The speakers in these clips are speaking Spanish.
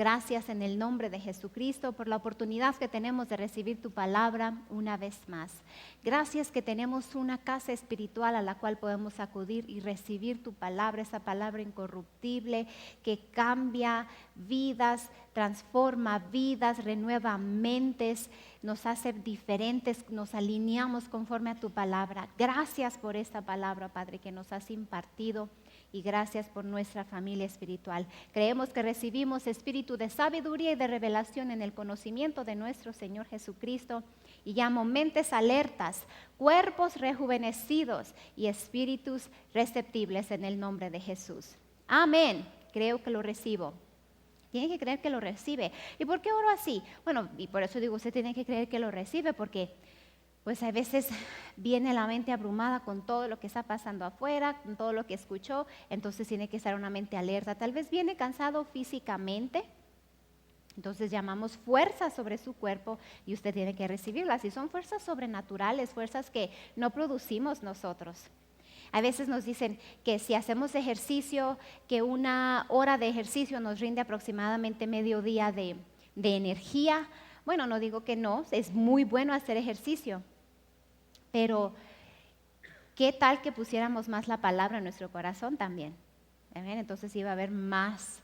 Gracias en el nombre de Jesucristo por la oportunidad que tenemos de recibir tu palabra una vez más. Gracias que tenemos una casa espiritual a la cual podemos acudir y recibir tu palabra, esa palabra incorruptible que cambia vidas, transforma vidas, renueva mentes, nos hace diferentes, nos alineamos conforme a tu palabra. Gracias por esta palabra, Padre, que nos has impartido. Y gracias por nuestra familia espiritual. Creemos que recibimos espíritu de sabiduría y de revelación en el conocimiento de nuestro Señor Jesucristo. Y llamo mentes alertas, cuerpos rejuvenecidos y espíritus receptibles en el nombre de Jesús. Amén. Creo que lo recibo. Tiene que creer que lo recibe. ¿Y por qué oro así? Bueno, y por eso digo, usted tiene que creer que lo recibe porque pues a veces viene la mente abrumada con todo lo que está pasando afuera, con todo lo que escuchó, entonces tiene que estar una mente alerta. Tal vez viene cansado físicamente, entonces llamamos fuerzas sobre su cuerpo y usted tiene que recibirlas. Y son fuerzas sobrenaturales, fuerzas que no producimos nosotros. A veces nos dicen que si hacemos ejercicio, que 1 hora de ejercicio nos rinde aproximadamente medio día de energía. Bueno, no digo que no, es muy bueno hacer ejercicio, pero ¿qué tal que pusiéramos más la palabra en nuestro corazón también? ¿Amén? Entonces iba a haber más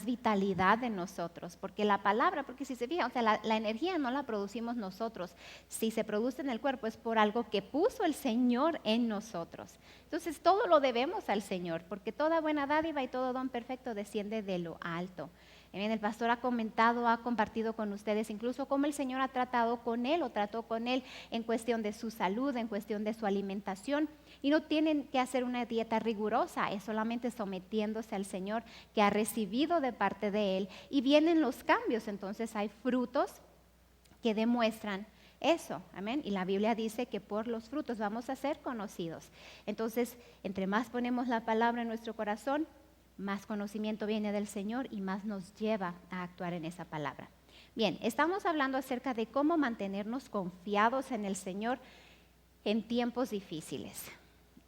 vitalidad en nosotros, porque la palabra, porque si se fija, o sea, la energía no la producimos nosotros, si se produce en el cuerpo es por algo que puso el Señor en nosotros. Entonces todo lo debemos al Señor, porque toda buena dádiva y todo don perfecto desciende de lo alto. El pastor ha comentado, ha compartido con ustedes incluso cómo el Señor ha tratado con él o trató con él en cuestión de su salud, en cuestión de su alimentación. Y no tienen que hacer una dieta rigurosa, es solamente sometiéndose al Señor que ha recibido de parte de Él. Y vienen los cambios, entonces hay frutos que demuestran eso, amén. Y la Biblia dice que por los frutos vamos a ser conocidos. Entonces, entre más ponemos la palabra en nuestro corazón, más conocimiento viene del Señor y más nos lleva a actuar en esa palabra. Bien, estamos hablando acerca de cómo mantenernos confiados en el Señor en tiempos difíciles.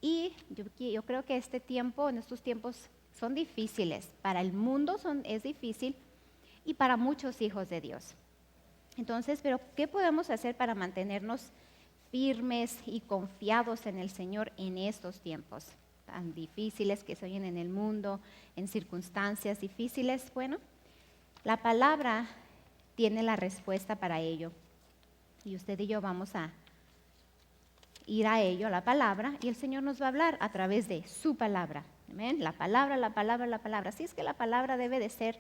Y yo creo que en estos tiempos son difíciles. Para el mundo es difícil y para muchos hijos de Dios. Entonces, pero ¿qué podemos hacer para mantenernos firmes y confiados en el Señor en estos tiempos tan difíciles que se oyen en el mundo, en circunstancias difíciles? Bueno, la palabra tiene la respuesta para ello. Y usted y yo vamos a ir a ello, a la palabra, y el Señor nos va a hablar a través de su palabra. ¿Amén? La palabra, la palabra, la palabra. Así es que la palabra debe de ser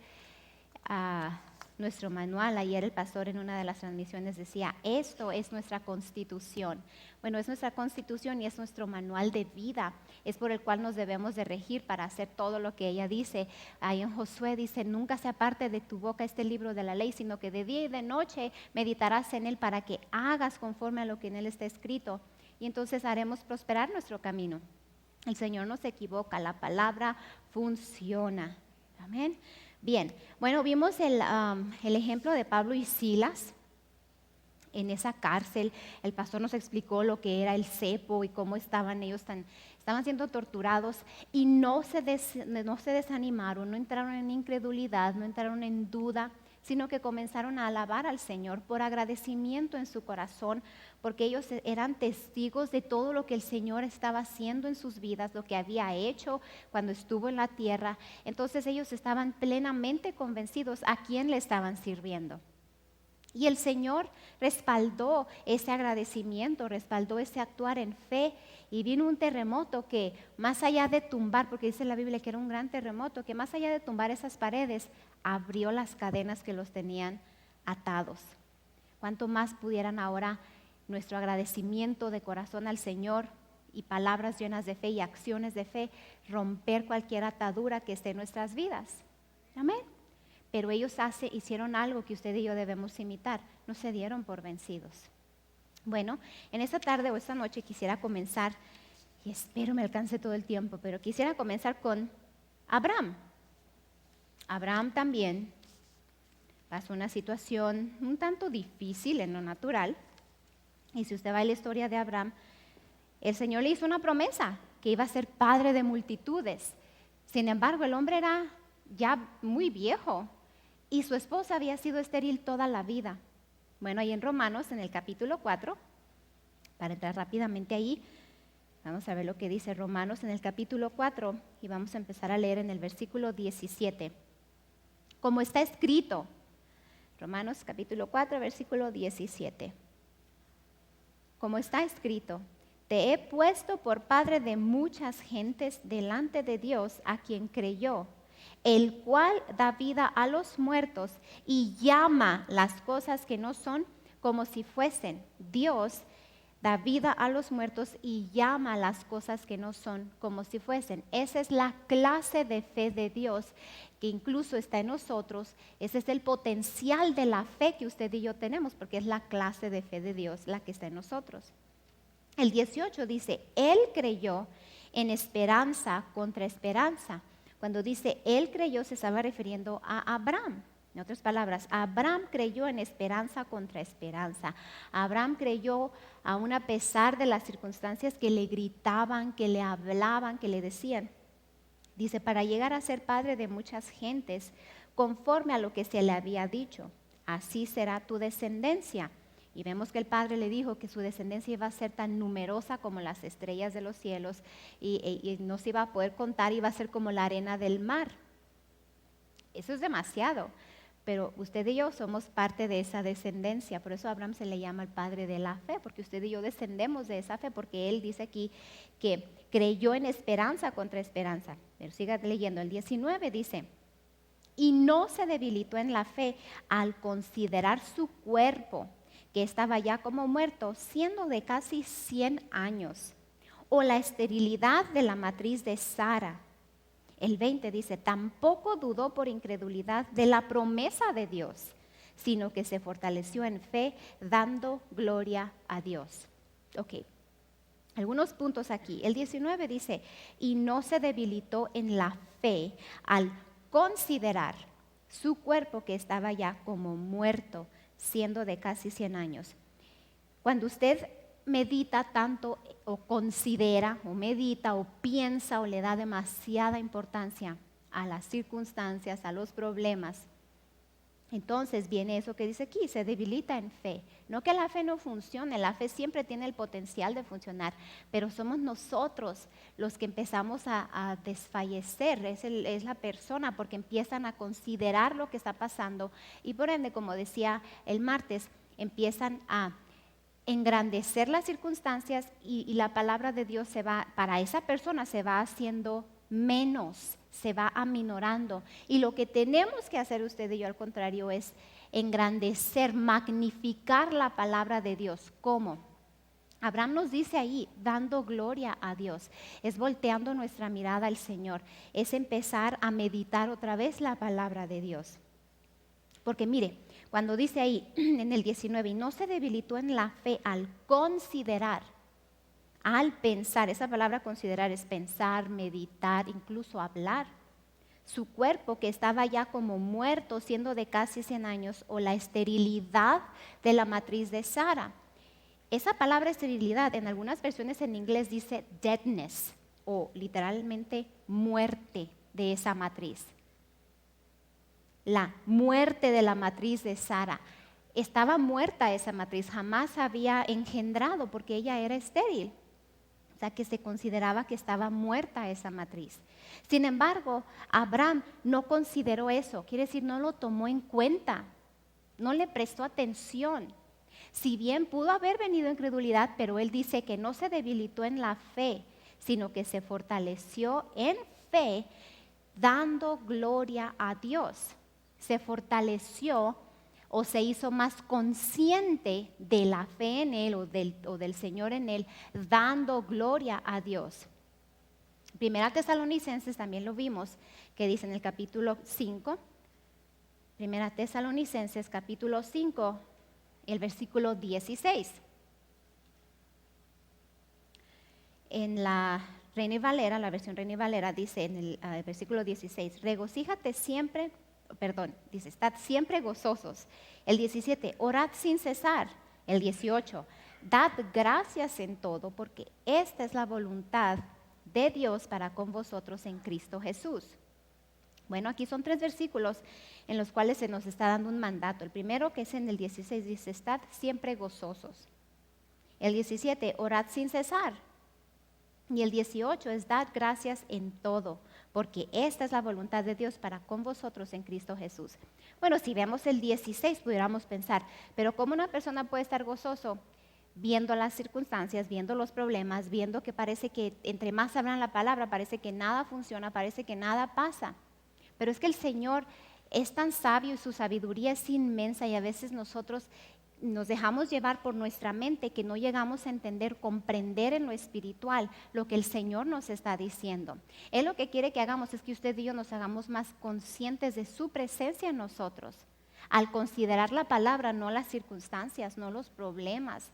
nuestro manual. Ayer el pastor en una de las transmisiones decía, esto es nuestra constitución. Bueno, es nuestra constitución y es nuestro manual de vida. Es por el cual nos debemos de regir para hacer todo lo que ella dice. Ahí en Josué dice, nunca se aparte de tu boca este libro de la ley, sino que de día y de noche meditarás en él para que hagas conforme a lo que en él está escrito. Y entonces haremos prosperar nuestro camino. El Señor no se equivoca, la palabra funciona. Amén. Bien, bueno, vimos el ejemplo de Pablo y Silas en esa cárcel. El pastor nos explicó lo que era el cepo y cómo estaban siendo torturados y no se desanimaron, no entraron en incredulidad, no entraron en duda, sino que comenzaron a alabar al Señor por agradecimiento en su corazón, porque ellos eran testigos de todo lo que el Señor estaba haciendo en sus vidas, lo que había hecho cuando estuvo en la tierra. Entonces ellos estaban plenamente convencidos a quién le estaban sirviendo. Y el Señor respaldó ese agradecimiento, respaldó ese actuar en fe. Y vino un terremoto que más allá de tumbar, porque dice la Biblia que era un gran terremoto, que más allá de tumbar esas paredes, abrió las cadenas que los tenían atados. ¿Cuánto más pudieran ahora nuestro agradecimiento de corazón al Señor y palabras llenas de fe y acciones de fe romper cualquier atadura que esté en nuestras vidas? Amén. Pero ellos hicieron algo que usted y yo debemos imitar, no se dieron por vencidos. Bueno, en esta tarde o esta noche quisiera comenzar, y espero me alcance todo el tiempo, pero quisiera comenzar con Abraham. Abraham también pasó una situación un tanto difícil en lo natural, y si usted va a la historia de Abraham, el Señor le hizo una promesa, que iba a ser padre de multitudes. Sin embargo, el hombre era ya muy viejo, y su esposa había sido estéril toda la vida. Bueno, ahí en Romanos, en el capítulo 4, para entrar rápidamente ahí, vamos a ver lo que dice Romanos en el capítulo 4 y vamos a empezar a leer en el versículo 17. Como está escrito, Romanos capítulo 4, versículo 17. Como está escrito, te he puesto por padre de muchas gentes delante de Dios a quien creyó, el cual da vida a los muertos y llama las cosas que no son como si fuesen. Dios da vida a los muertos y llama las cosas que no son como si fuesen. Esa es la clase de fe de Dios que incluso está en nosotros. Ese es el potencial de la fe que usted y yo tenemos, porque es la clase de fe de Dios la que está en nosotros. El 18 dice, Él creyó en esperanza contra esperanza. Cuando dice Él creyó, se estaba refiriendo a Abraham. En otras palabras, Abraham creyó en esperanza contra esperanza. Abraham creyó aún a pesar de las circunstancias que le gritaban, que le hablaban, que le decían. Dice, para llegar a ser padre de muchas gentes, conforme a lo que se le había dicho, así será tu descendencia. Y vemos que el padre le dijo que su descendencia iba a ser tan numerosa como las estrellas de los cielos y no se iba a poder contar, iba a ser como la arena del mar. Eso es demasiado. Pero usted y yo somos parte de esa descendencia, por eso a Abraham se le llama el padre de la fe, porque usted y yo descendemos de esa fe, porque él dice aquí que creyó en esperanza contra esperanza. Pero siga leyendo, el 19 dice, y no se debilitó en la fe al considerar su cuerpo, que estaba ya como muerto, siendo de casi 100 años, o la esterilidad de la matriz de Sara. El 20 dice, tampoco dudó por incredulidad de la promesa de Dios, sino que se fortaleció en fe, dando gloria a Dios. Ok, algunos puntos aquí. El 19 dice, y no se debilitó en la fe al considerar su cuerpo que estaba ya como muerto, siendo de casi 100 años. Cuando usted medita tanto o considera o medita o piensa o le da demasiada importancia a las circunstancias, a los problemas, entonces viene eso que dice aquí, se debilita en fe. No que la fe no funcione, la fe siempre tiene el potencial de funcionar, pero somos nosotros los que empezamos a desfallecer, es la persona, porque empiezan a considerar lo que está pasando y por ende, como decía el martes, empiezan a engrandecer las circunstancias y la palabra de Dios para esa persona se va haciendo menos, se va aminorando. Y lo que tenemos que hacer usted y yo al contrario es engrandecer, magnificar la palabra de Dios. ¿Cómo? Abraham nos dice ahí, dando gloria a Dios, es volteando nuestra mirada al Señor, es empezar a meditar otra vez la palabra de Dios. Porque mire, cuando dice ahí en el 19, y no se debilitó en la fe al considerar, al pensar, esa palabra considerar es pensar, meditar, incluso hablar, su cuerpo que estaba ya como muerto, siendo de casi 100 años, o la esterilidad de la matriz de Sara. Esa palabra esterilidad en algunas versiones en inglés dice deadness, o literalmente muerte de esa matriz. La muerte de la matriz de Sara. Estaba muerta esa matriz, jamás había engendrado porque ella era estéril. O sea que se consideraba que estaba muerta esa matriz. Sin embargo, Abraham no consideró eso, quiere decir, no lo tomó en cuenta, no le prestó atención. Si bien pudo haber venido incredulidad, pero él dice que no se debilitó en la fe, sino que se fortaleció en fe, dando gloria a Dios. Se fortaleció o se hizo más consciente de la fe en Él o del Señor en Él, dando gloria a Dios. Primera Tesalonicenses también lo vimos, que dice en el capítulo 5, Primera Tesalonicenses capítulo 5, el versículo 16. En la Reina y Valera, la versión Reina y Valera, dice en el versículo 16, regocíjate siempre, dice, estad siempre gozosos. El 17, orad sin cesar. El 18, dad gracias en todo, porque esta es la voluntad de Dios para con vosotros en Cristo Jesús. Bueno, aquí son 3 versículos en los cuales se nos está dando un mandato. El primero, que es en el 16, dice, estad siempre gozosos. El 17, orad sin cesar. Y el 18 es dad gracias en todo, porque esta es la voluntad de Dios para con vosotros en Cristo Jesús. Bueno, si vemos el 16 pudiéramos pensar, pero ¿cómo una persona puede estar gozoso viendo las circunstancias, viendo los problemas, viendo que parece que entre más hablan la palabra, parece que nada funciona, parece que nada pasa? Pero es que el Señor es tan sabio y su sabiduría es inmensa, y a veces nosotros nos dejamos llevar por nuestra mente que no llegamos a entender, comprender en lo espiritual lo que el Señor nos está diciendo. Él lo que quiere que hagamos es que usted y yo nos hagamos más conscientes de su presencia en nosotros, al considerar la palabra, no las circunstancias, no los problemas.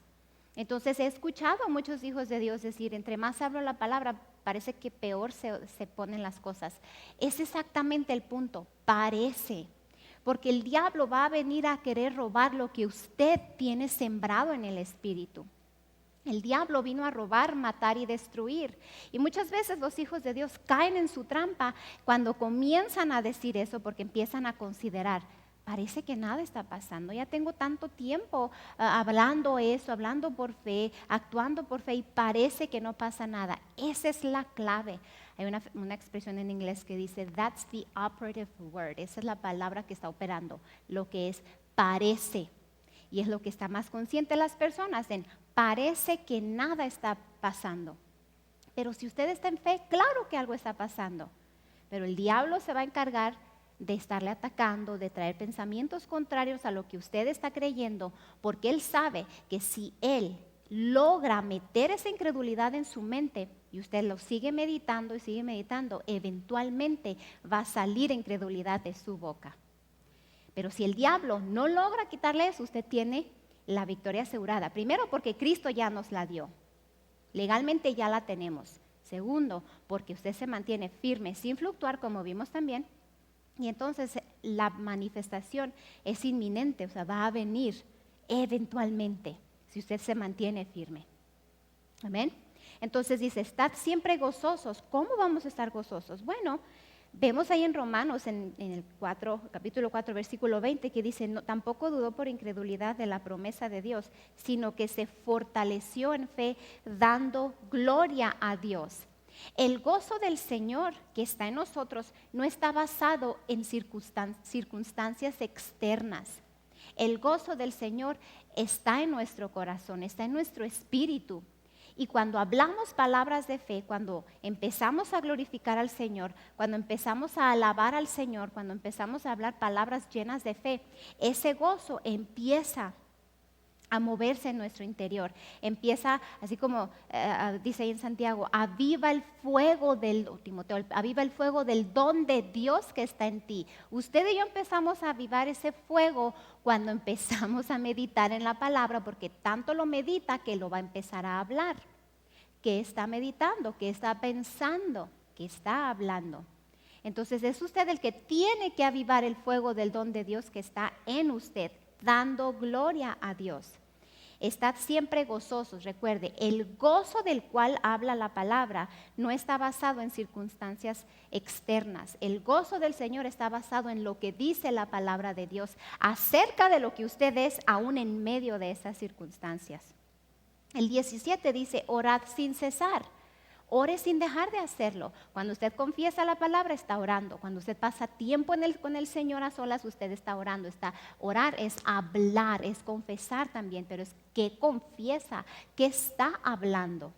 Entonces he escuchado a muchos hijos de Dios decir, entre más hablo la palabra, parece que peor se ponen las cosas. Es exactamente el punto, parece. Porque el diablo va a venir a querer robar lo que usted tiene sembrado en el espíritu. El diablo vino a robar, matar y destruir. Y muchas veces los hijos de Dios caen en su trampa cuando comienzan a decir eso, porque empiezan a considerar, parece que nada está pasando. Ya tengo tanto tiempo hablando eso, hablando por fe, actuando por fe, y parece que no pasa nada. Esa es la clave. Hay una expresión en inglés que dice, that's the operative word. Esa es la palabra que está operando, lo que es parece. Y es lo que está más consciente las personas en, parece que nada está pasando. Pero si usted está en fe, claro que algo está pasando. Pero el diablo se va a encargar de estarle atacando, de traer pensamientos contrarios a lo que usted está creyendo, porque él sabe que si él logra meter esa incredulidad en su mente y usted lo sigue meditando y sigue meditando, eventualmente va a salir incredulidad de su boca. Pero si el diablo no logra quitarle eso, usted tiene la victoria asegurada. Primero, porque Cristo ya nos la dio. Legalmente ya la tenemos. Segundo, porque usted se mantiene firme sin fluctuar, como vimos también. Y entonces la manifestación es inminente, o sea, va a venir eventualmente si usted se mantiene firme. Amén. Entonces dice, estad siempre gozosos. ¿Cómo vamos a estar gozosos? Bueno, vemos ahí en Romanos, en el capítulo 4, versículo 20, que dice, no, tampoco dudó por incredulidad de la promesa de Dios, sino que se fortaleció en fe, dando gloria a Dios. El gozo del Señor que está en nosotros no está basado en circunstancias externas. El gozo del Señor está en nuestro corazón, está en nuestro espíritu. Y cuando hablamos palabras de fe, cuando empezamos a glorificar al Señor, cuando empezamos a alabar al Señor, cuando empezamos a hablar palabras llenas de fe, ese gozo empieza a moverse en nuestro interior. Empieza, así como dice ahí en Santiago, aviva el fuego Timoteo, aviva el fuego del don de Dios que está en ti. Usted y yo empezamos a avivar ese fuego cuando empezamos a meditar en la palabra, porque tanto lo medita que lo va a empezar a hablar. ¿Qué está meditando? ¿Qué está pensando? ¿Qué está hablando? Entonces es usted el que tiene que avivar el fuego del don de Dios que está en usted, dando gloria a Dios. Estad siempre gozosos. Recuerde, el gozo del cual habla la palabra no está basado en circunstancias externas. El gozo del Señor está basado en lo que dice la palabra de Dios acerca de lo que usted es aún en medio de esas circunstancias. El 17 dice, orad sin cesar. Ore sin dejar de hacerlo. Cuando usted confiesa la palabra, está orando. Cuando usted pasa tiempo con el Señor a solas, usted está orando. Orar es hablar, es confesar también, pero es que confiesa, que está hablando.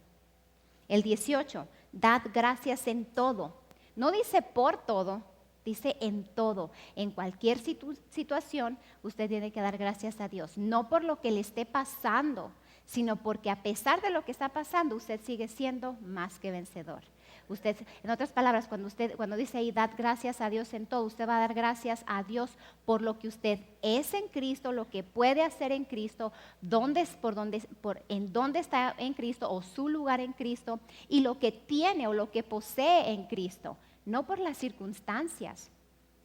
El 18, dad gracias en todo. No dice por todo, dice en todo. En cualquier situación, usted tiene que dar gracias a Dios. No por lo que le esté pasando, sino porque a pesar de lo que está pasando, usted sigue siendo más que vencedor. Usted, en otras palabras, cuando dice ahí, dad gracias a Dios en todo, usted va a dar gracias a Dios por lo que usted es en Cristo, lo que puede hacer en Cristo, en dónde está en Cristo o su lugar en Cristo, y lo que tiene o lo que posee en Cristo, no por las circunstancias.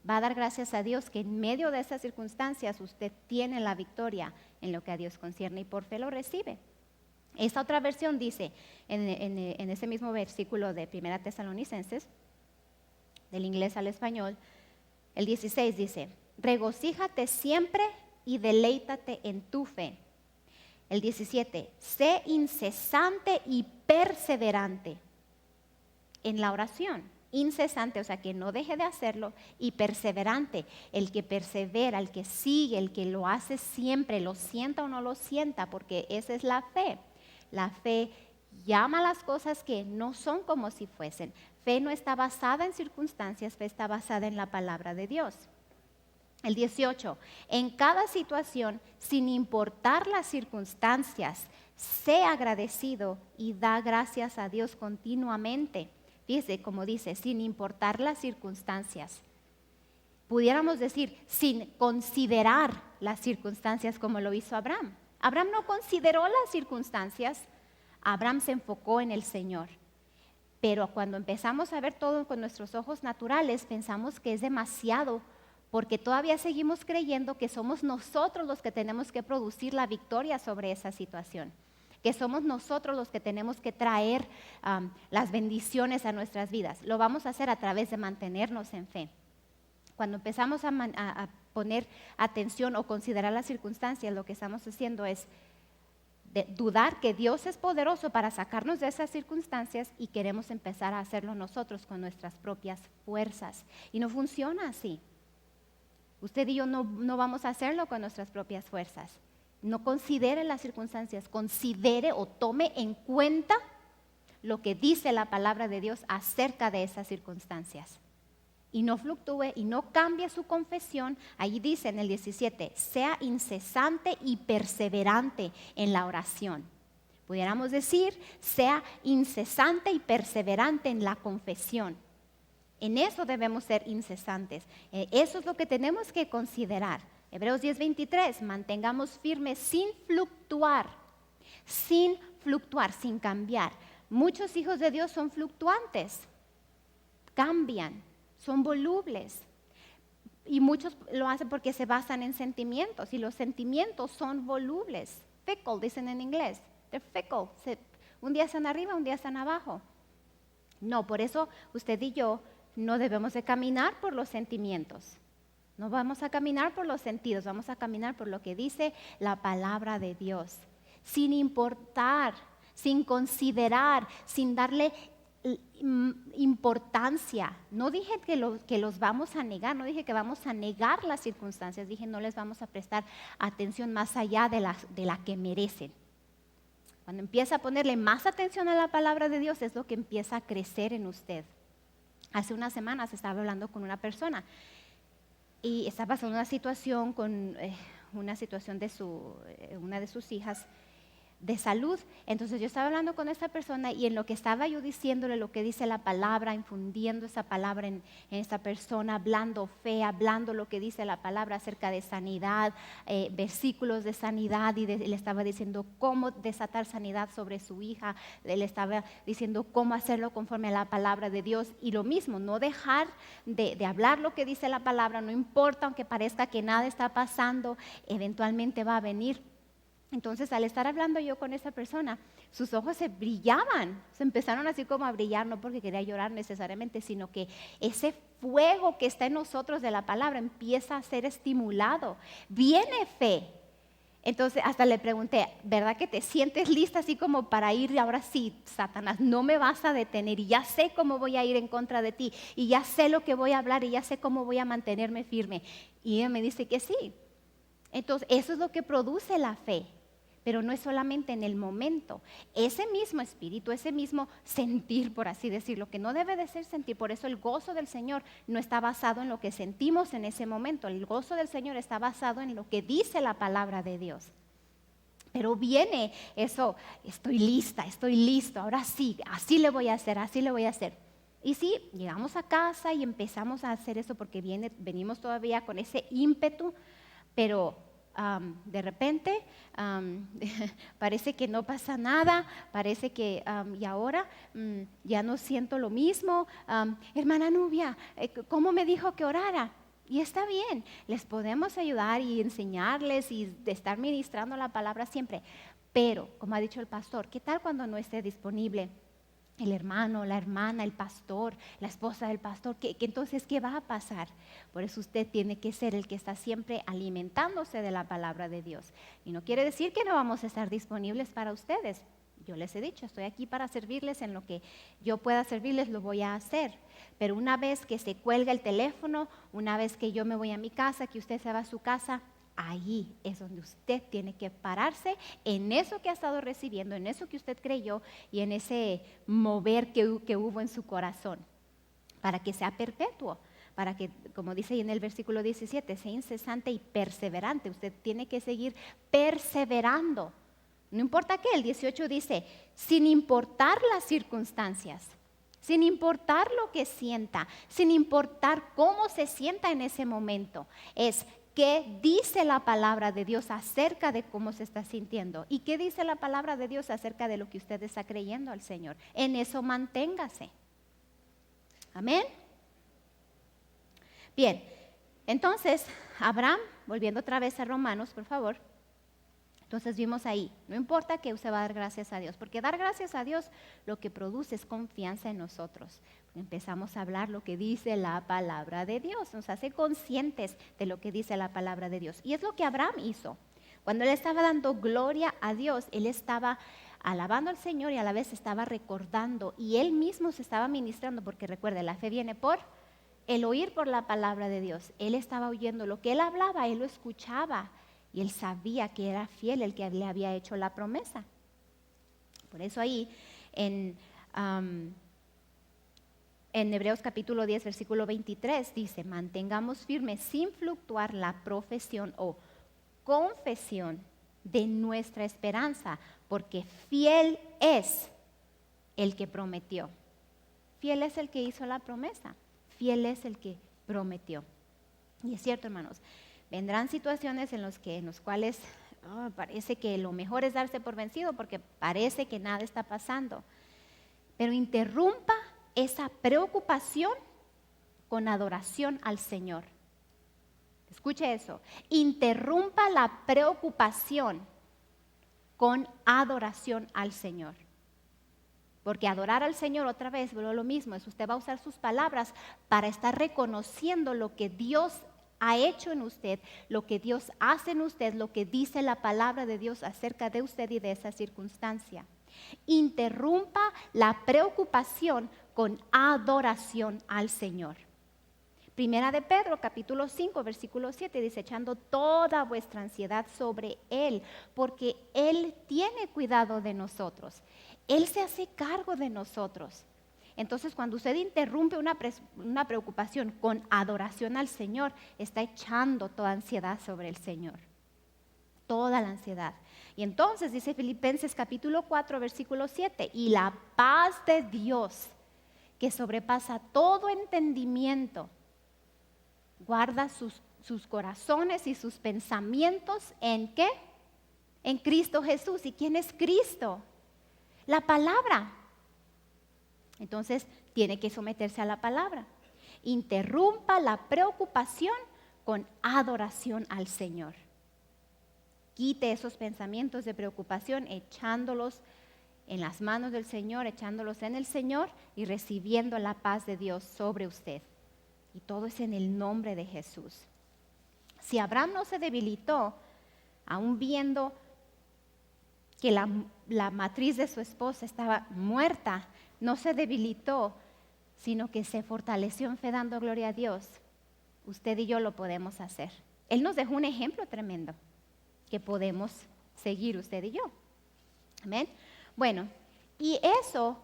Va a dar gracias a Dios que en medio de esas circunstancias usted tiene la victoria en lo que a Dios concierne y por fe lo recibe. Esta otra versión dice, en ese mismo versículo de 1 Tesalonicenses, del inglés al español, El 16 dice, regocíjate siempre y deleítate en tu fe. El 17, sé incesante y perseverante en la oración. Incesante, o sea, que no deje de hacerlo, y perseverante, el que persevera, el que sigue, el que lo hace siempre, lo sienta o no lo sienta, porque esa es la fe. La fe llama a las cosas que no son como si fuesen. Fe no está basada en circunstancias, fe está basada en la palabra de Dios. El 18, en cada situación, sin importar las circunstancias, sé agradecido y da gracias a Dios continuamente. Fíjese, como dice, sin importar las circunstancias. Pudiéramos decir, sin considerar las circunstancias como lo hizo Abraham. Abraham no consideró las circunstancias, Abraham se enfocó en el Señor. Pero cuando empezamos a ver todo con nuestros ojos naturales, pensamos que es demasiado, porque todavía seguimos creyendo que somos nosotros los que tenemos que producir la victoria sobre esa situación, que somos nosotros los que tenemos que traer las bendiciones a nuestras vidas. Lo vamos a hacer a través de mantenernos en fe. Cuando empezamos a poner atención o considerar las circunstancias, lo que estamos haciendo es dudar que Dios es poderoso para sacarnos de esas circunstancias, y queremos empezar a hacerlo nosotros con nuestras propias fuerzas. Y no funciona así. Usted y yo no vamos a hacerlo con nuestras propias fuerzas. No considere las circunstancias, considere o tome en cuenta lo que dice la palabra de Dios acerca de esas circunstancias. Y no fluctúe y no cambie su confesión. Ahí dice en el 17, sea incesante y perseverante en la oración. Pudiéramos decir, sea incesante y perseverante en la confesión. En eso debemos ser incesantes. Eso es lo que tenemos que considerar. Hebreos 10:23, mantengamos firmes sin fluctuar, sin cambiar. Muchos hijos de Dios son fluctuantes, cambian, son volubles. Y muchos lo hacen porque se basan en sentimientos, y los sentimientos son volubles. Fickle, dicen en inglés. They're fickle. Un día están arriba, un día están abajo. No, por eso usted y yo no debemos de caminar por los sentimientos. No vamos a caminar por los sentidos, vamos a caminar por lo que dice la palabra de Dios. Sin importar, sin considerar, sin darle importancia. No dije que los vamos a negar, no dije que vamos a negar las circunstancias, dije no les vamos a prestar atención más allá de la que merecen. Cuando empieza a ponerle más atención a la palabra de Dios, es lo que empieza a crecer en usted. Hace unas semanas estaba hablando con una persona y estaba pasando una situación con una situación de una de sus hijas de salud. Entonces yo estaba hablando con esta persona, y en lo que estaba yo diciéndole lo que dice la palabra, infundiendo esa palabra en esta persona, hablando fe, hablando lo que dice la palabra acerca de sanidad, versículos de sanidad, y le estaba diciendo cómo desatar sanidad sobre su hija, le estaba diciendo cómo hacerlo conforme a la palabra de Dios. Y lo mismo, no dejar de hablar lo que dice la palabra, no importa, aunque parezca que nada está pasando, eventualmente va a venir. Entonces, al estar hablando yo con esa persona, sus ojos se brillaban, se empezaron así como a brillar, no porque quería llorar necesariamente, sino que ese fuego que está en nosotros de la palabra empieza a ser estimulado. Viene fe. Entonces, hasta le pregunté, ¿verdad que te sientes lista así como para ir? Ahora sí, Satanás, no me vas a detener, y ya sé cómo voy a ir en contra de ti, y ya sé lo que voy a hablar, y ya sé cómo voy a mantenerme firme. Y ella me dice que sí. Entonces, eso es lo que produce la fe. Pero no es solamente en el momento. Ese mismo espíritu, ese mismo sentir, por así decirlo, que no debe de ser sentir. Por eso el gozo del Señor no está basado en lo que sentimos en ese momento. El gozo del Señor está basado en lo que dice la palabra de Dios. Pero viene eso, estoy lista, estoy listo, ahora sí, así le voy a hacer, así le voy a hacer. Y sí, llegamos a casa y empezamos a hacer eso porque venimos todavía con ese ímpetu, pero de repente parece que no pasa nada, parece que y ahora ya no siento lo mismo. Hermana Nubia, ¿cómo me dijo que orara? Y está bien, les podemos ayudar y enseñarles y estar ministrando la palabra siempre, pero como ha dicho el pastor, ¿qué tal cuando no esté disponible el hermano, la hermana, el pastor, la esposa del pastor, que entonces, ¿qué va a pasar? Por eso usted tiene que ser el que está siempre alimentándose de la palabra de Dios. Y no quiere decir que no vamos a estar disponibles para ustedes. Yo les he dicho, estoy aquí para servirles, en lo que yo pueda servirles lo voy a hacer. Pero una vez que se cuelga el teléfono, una vez que yo me voy a mi casa, que usted se va a su casa, ahí es donde usted tiene que pararse en eso que ha estado recibiendo, en eso que usted creyó y en ese mover que hubo en su corazón, para que sea perpetuo, para que, como dice ahí en el versículo 17, sea incesante y perseverante. Usted tiene que seguir perseverando. No importa qué, el 18 dice, sin importar las circunstancias, sin importar lo que sienta, sin importar cómo se sienta en ese momento, es qué dice la palabra de Dios acerca de cómo se está sintiendo y qué dice la palabra de Dios acerca de lo que usted está creyendo al Señor. En eso manténgase. Amén. Bien, entonces Abraham, volviendo otra vez a Romanos, por favor. Entonces vimos ahí, no importa que usted va a dar gracias a Dios, porque dar gracias a Dios lo que produce es confianza en nosotros. Empezamos a hablar lo que dice la palabra de Dios, nos hace conscientes de lo que dice la palabra de Dios. Y es lo que Abraham hizo. Cuando él estaba dando gloria a Dios, él estaba alabando al Señor y a la vez estaba recordando y él mismo se estaba ministrando, porque recuerde, la fe viene por el oír por la palabra de Dios. Él estaba oyendo lo que él hablaba, él lo escuchaba. Y él sabía que era fiel el que le había hecho la promesa. Por eso ahí en Hebreos capítulo 10, versículo 23 dice, mantengamos firme sin fluctuar la profesión o confesión de nuestra esperanza, porque fiel es el que prometió. Fiel es el que hizo la promesa. Fiel es el que prometió. Y es cierto, hermanos. Vendrán situaciones en las cuales parece que lo mejor es darse por vencido porque parece que nada está pasando. Pero interrumpa esa preocupación con adoración al Señor. Escuche eso. Interrumpa la preocupación con adoración al Señor. Porque adorar al Señor otra vez, lo mismo, es usted va a usar sus palabras para estar reconociendo lo que Dios ha hecho en usted, lo que Dios hace en usted, lo que dice la palabra de Dios acerca de usted y de esa circunstancia. Interrumpa la preocupación con adoración al Señor. Primera de Pedro, capítulo 5, versículo 7, dice, echando toda vuestra ansiedad sobre Él, porque Él tiene cuidado de nosotros. Él se hace cargo de nosotros. Entonces, cuando usted interrumpe una preocupación con adoración al Señor, está echando toda ansiedad sobre el Señor. Toda la ansiedad. Y entonces dice Filipenses capítulo 4, versículo 7, y la paz de Dios, que sobrepasa todo entendimiento, guarda sus corazones y sus pensamientos ¿en qué? En Cristo Jesús. ¿Y quién es Cristo? La palabra. Entonces, tiene que someterse a la palabra. Interrumpa la preocupación con adoración al Señor. Quite esos pensamientos de preocupación echándolos en las manos del Señor, echándolos en el Señor y recibiendo la paz de Dios sobre usted. Y todo es en el nombre de Jesús. Si Abraham no se debilitó, aún viendo que la matriz de su esposa estaba muerta, no se debilitó, sino que se fortaleció en fe dando gloria a Dios. Usted y yo lo podemos hacer. Él nos dejó un ejemplo tremendo que podemos seguir usted y yo. Amén. Bueno, y eso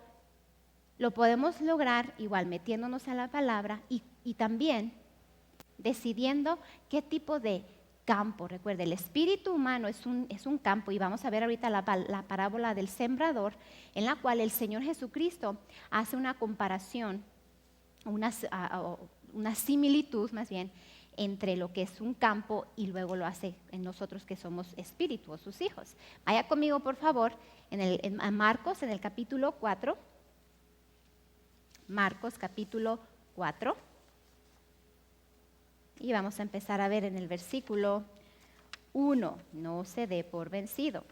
lo podemos lograr igual metiéndonos a la palabra y también decidiendo qué tipo de campo. Recuerde, el espíritu humano es un campo, y vamos a ver ahorita la parábola del sembrador, en la cual el Señor Jesucristo hace una comparación, una similitud más bien, entre lo que es un campo y luego lo hace en nosotros que somos espíritus, sus hijos. Vaya conmigo, por favor, en Marcos, en el capítulo 4. Marcos, capítulo 4. Y vamos a empezar a ver en el versículo 1. No se dé por vencido.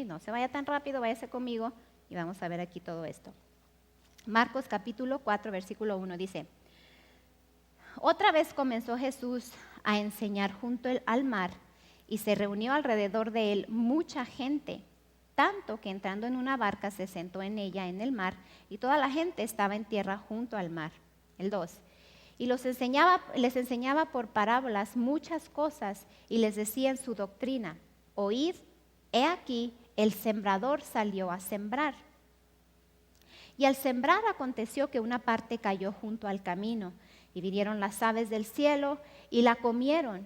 No se vaya tan rápido, váyase conmigo y vamos a ver aquí todo esto. Marcos capítulo 4, versículo 1 dice: Otra vez comenzó Jesús a enseñar junto al mar y se reunió alrededor de él mucha gente, tanto que entrando en una barca se sentó en ella en el mar y toda la gente estaba en tierra junto al mar. El 2. Y les enseñaba por parábolas muchas cosas y les decía en su doctrina: Oíd, he aquí, el sembrador salió a sembrar. Y al sembrar aconteció que una parte cayó junto al camino, y vinieron las aves del cielo y la comieron.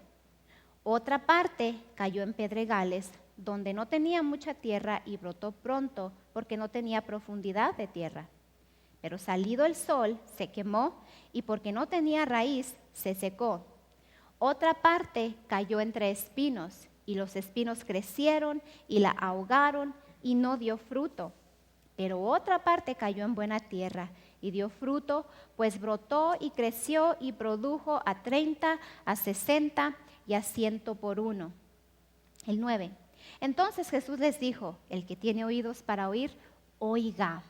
Otra parte cayó en pedregales, donde no tenía mucha tierra y brotó pronto, porque no tenía profundidad de tierra. Pero salido el sol, se quemó, y porque no tenía raíz, se secó. Otra parte cayó entre espinos, y los espinos crecieron y la ahogaron, y no dio fruto. Pero otra parte cayó en buena tierra y dio fruto, pues brotó y creció y produjo a 30, a 60 y a 100 por uno. El 9. Entonces Jesús les dijo: el que tiene oídos para oír, oiga.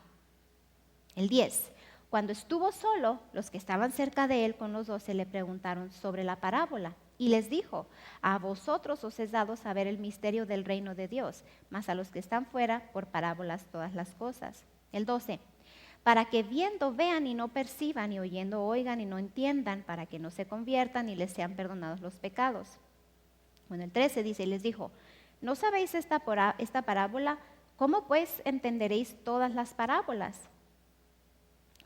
El 10. Cuando estuvo solo, los que estaban cerca de él con los 12 le preguntaron sobre la parábola. Y les dijo: a vosotros os es dado saber el misterio del reino de Dios, mas a los que están fuera, por parábolas todas las cosas. El 12. Para que viendo vean y no perciban, y oyendo oigan y no entiendan, para que no se conviertan y les sean perdonados los pecados. Bueno, el 13 dice, y les dijo: ¿no sabéis esta parábola? ¿Cómo pues entenderéis todas las parábolas?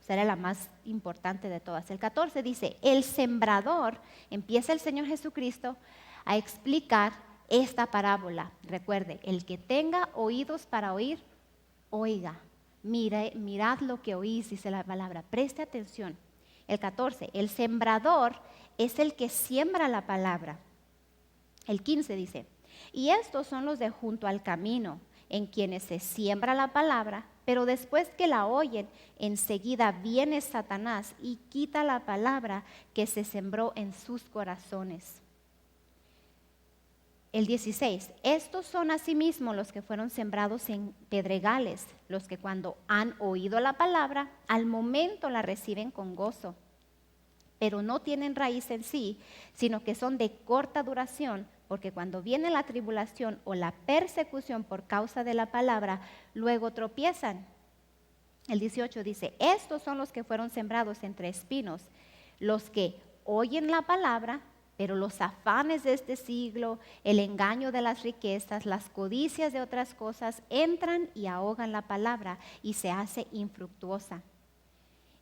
Será la más importante de todas. El 14 dice: el sembrador, empieza el Señor Jesucristo a explicar esta parábola. Recuerde, el que tenga oídos para oír, oiga. Mirad lo que oís, dice la palabra. Preste atención. El 14, el sembrador es el que siembra la palabra. El 15 dice: y estos son los de junto al camino, en quienes se siembra la palabra, pero después que la oyen, enseguida viene Satanás y quita la palabra que se sembró en sus corazones. El 16, estos son asimismo los que fueron sembrados en pedregales, los que cuando han oído la palabra, al momento la reciben con gozo, pero no tienen raíz en sí, sino que son de corta duración, porque cuando viene la tribulación o la persecución por causa de la palabra, luego tropiezan. El 18 dice: estos son los que fueron sembrados entre espinos, los que oyen la palabra, pero los afanes de este siglo, el engaño de las riquezas, las codicias de otras cosas, entran y ahogan la palabra y se hace infructuosa.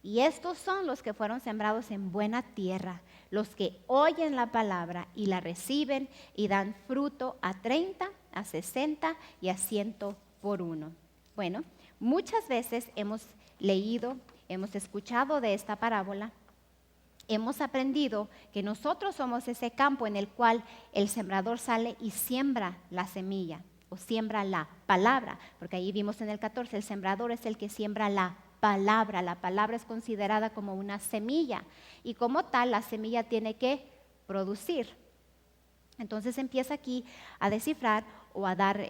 Y estos son los que fueron sembrados en buena tierra, los que oyen la palabra y la reciben y dan fruto a 30, a 60 y a 100 por uno. Bueno, muchas veces hemos leído, hemos escuchado de esta parábola, hemos aprendido que nosotros somos ese campo en el cual el sembrador sale y siembra la semilla o siembra la palabra, porque ahí vimos en el 14, el sembrador es el que siembra la palabra. La palabra es considerada como una semilla y como tal la semilla tiene que producir. Entonces empieza aquí a descifrar o a dar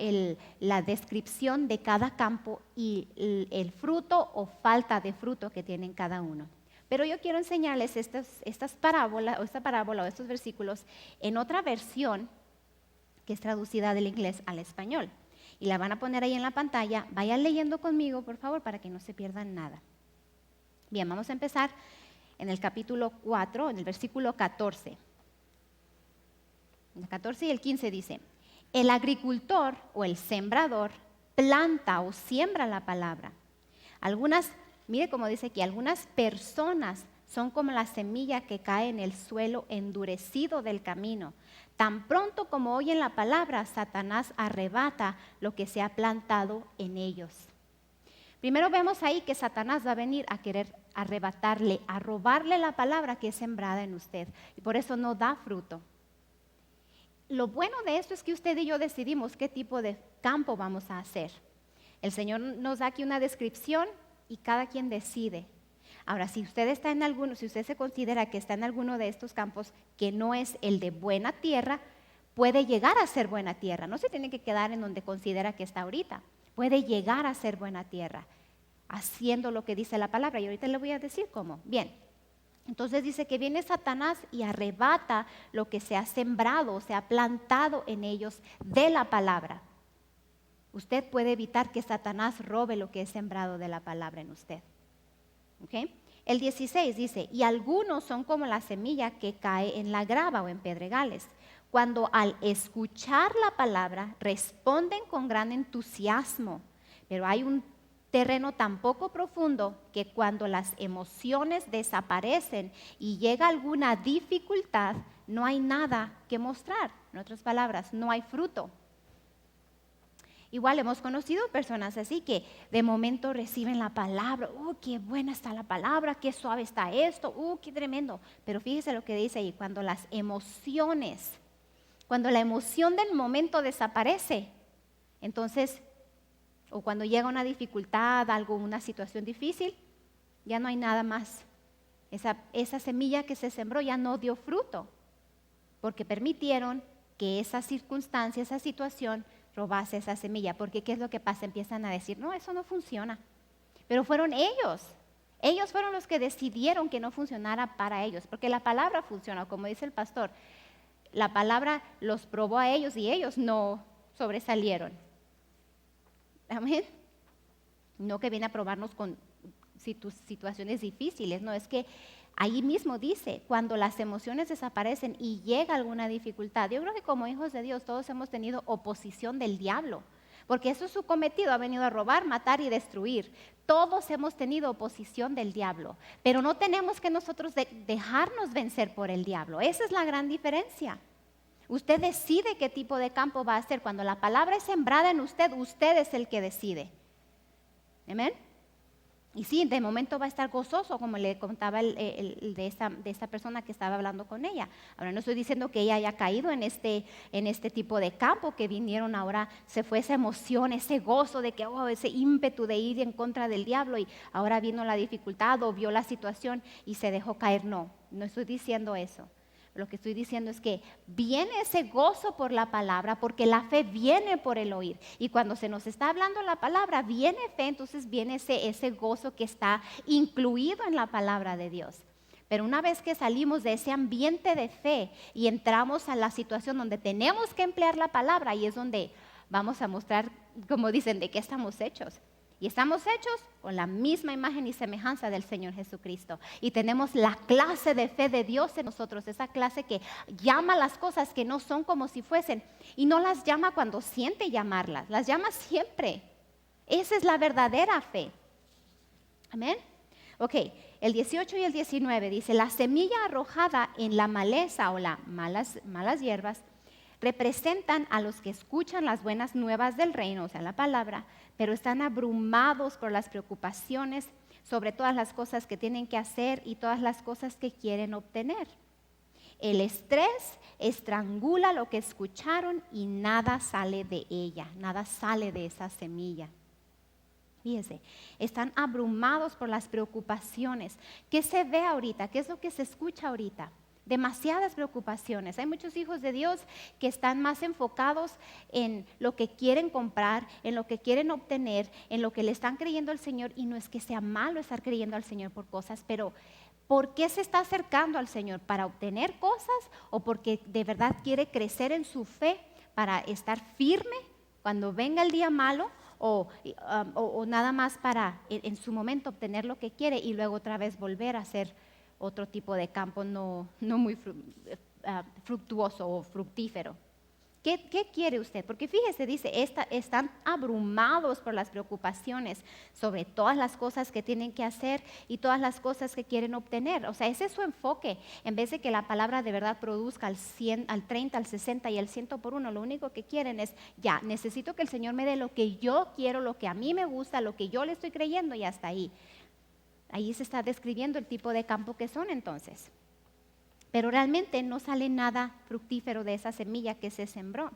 la descripción de cada campo y el fruto o falta de fruto que tienen cada uno. Pero yo quiero enseñarles esta parábola o estos versículos en otra versión que es traducida del inglés al español. Y la van a poner ahí en la pantalla. Vayan leyendo conmigo, por favor, para que no se pierdan nada. Bien, vamos a empezar en el capítulo 4, en el versículo 14. El 14 y el 15 dice: el agricultor o el sembrador planta o siembra la palabra. Mire cómo dice aquí, algunas personas son como la semilla que cae en el suelo endurecido del camino. Tan pronto como oyen la palabra, Satanás arrebata lo que se ha plantado en ellos. Primero vemos ahí que Satanás va a venir a querer arrebatarle, a robarle la palabra que es sembrada en usted. Y por eso no da fruto. Lo bueno de esto es que usted y yo decidimos qué tipo de campo vamos a hacer. El Señor nos da aquí una descripción y cada quien decide. Ahora, si usted se considera que está en alguno de estos campos que no es el de buena tierra, puede llegar a ser buena tierra. No se tiene que quedar en donde considera que está ahorita. Puede llegar a ser buena tierra. haciendo lo que dice la palabra. Y ahorita le voy a decir cómo. Bien, entonces dice que viene Satanás y arrebata lo que se ha sembrado, se ha plantado en ellos de la palabra. Usted puede evitar que Satanás robe lo que es sembrado de la palabra en usted. ¿Okay? El 16 dice, y algunos son como la semilla que cae en la grava o en pedregales, cuando al escuchar la palabra responden con gran entusiasmo, pero hay un terreno tan poco profundo que cuando las emociones desaparecen y llega alguna dificultad, no hay nada que mostrar. En otras palabras, no hay fruto. Igual hemos conocido personas así que de momento reciben la palabra, qué buena está la palabra, qué suave está esto, qué tremendo. Pero fíjese lo que dice ahí, cuando la emoción del momento desaparece, entonces, o cuando llega una dificultad, una situación difícil, ya no hay nada más. Esa semilla que se sembró ya no dio fruto, porque permitieron que esa circunstancia, esa situación, robase esa semilla, porque ¿qué es lo que pasa? Empiezan a decir, no, eso no funciona. Pero fueron ellos fueron los que decidieron que no funcionara para ellos, porque la palabra funciona, como dice el pastor, la palabra los probó a ellos y ellos no sobresalieron. Amén. No que viene a probarnos con situaciones difíciles, no, es que ahí mismo dice, cuando las emociones desaparecen y llega alguna dificultad. Yo creo que como hijos de Dios todos hemos tenido oposición del diablo, porque eso es su cometido, ha venido a robar, matar y destruir. Todos hemos tenido oposición del diablo, pero no tenemos que nosotros dejarnos vencer por el diablo. Esa es la gran diferencia. Usted decide qué tipo de campo va a hacer. Cuando la palabra es sembrada en usted, usted es el que decide. Amén. Y sí, de momento va a estar gozoso, como le contaba de esta persona que estaba hablando con ella. Ahora no estoy diciendo que ella haya caído en este tipo de campo que vinieron ahora, se fue esa emoción, ese gozo de que, ese ímpetu de ir en contra del diablo y ahora vino la dificultad o vio la situación y se dejó caer. No estoy diciendo eso. Lo que estoy diciendo es que viene ese gozo por la palabra, porque la fe viene por el oír. Y cuando se nos está hablando la palabra, viene fe, entonces viene ese gozo que está incluido en la palabra de Dios. Pero una vez que salimos de ese ambiente de fe y entramos a la situación donde tenemos que emplear la palabra, ahí es donde vamos a mostrar, como dicen, de qué estamos hechos. Y estamos hechos con la misma imagen y semejanza del Señor Jesucristo. Y tenemos la clase de fe de Dios en nosotros, esa clase que llama las cosas que no son como si fuesen. Y no las llama cuando siente llamarlas, las llama siempre. Esa es la verdadera fe. Amén. Ok, el 18 y el 19 dice, la semilla arrojada en la maleza o las malas hierbas representan a los que escuchan las buenas nuevas del reino, o sea, la palabra, pero están abrumados por las preocupaciones sobre todas las cosas que tienen que hacer y todas las cosas que quieren obtener. El estrés estrangula lo que escucharon y nada sale de ella, nada sale de esa semilla. Fíjense, están abrumados por las preocupaciones. ¿Qué se ve ahorita? ¿Qué es lo que se escucha ahorita? Demasiadas preocupaciones. Hay muchos hijos de Dios que están más enfocados en lo que quieren comprar, en lo que quieren obtener, en lo que le están creyendo al Señor. Y no es que sea malo estar creyendo al Señor por cosas, pero ¿por qué se está acercando al Señor? ¿Para obtener cosas o porque de verdad quiere crecer en su fe para estar firme cuando venga el día malo? O nada más para en su momento obtener lo que quiere y luego otra vez volver a hacer otro tipo de campo no muy fructuoso o fructífero. ¿Qué quiere usted? Porque fíjese, dice, están abrumados por las preocupaciones sobre todas las cosas que tienen que hacer y todas las cosas que quieren obtener. O sea, ese es su enfoque. En vez de que la palabra de verdad produzca al 100, al 30, al 60 y al 100 por uno, lo único que quieren es, ya, necesito que el Señor me dé lo que yo quiero, lo que a mí me gusta, lo que yo le estoy creyendo y hasta ahí. Ahí se está describiendo el tipo de campo que son entonces. Pero realmente no sale nada fructífero de esa semilla que se sembró.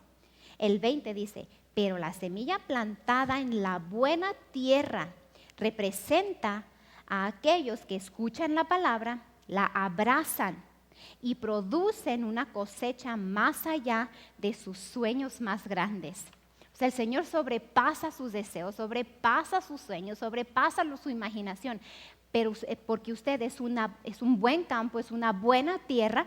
El 20 dice, pero la semilla plantada en la buena tierra representa a aquellos que escuchan la palabra, la abrazan y producen una cosecha más allá de sus sueños más grandes. O sea, el Señor sobrepasa sus deseos, sobrepasa sus sueños, sobrepasa su imaginación. Pero porque usted es un buen campo, es una buena tierra,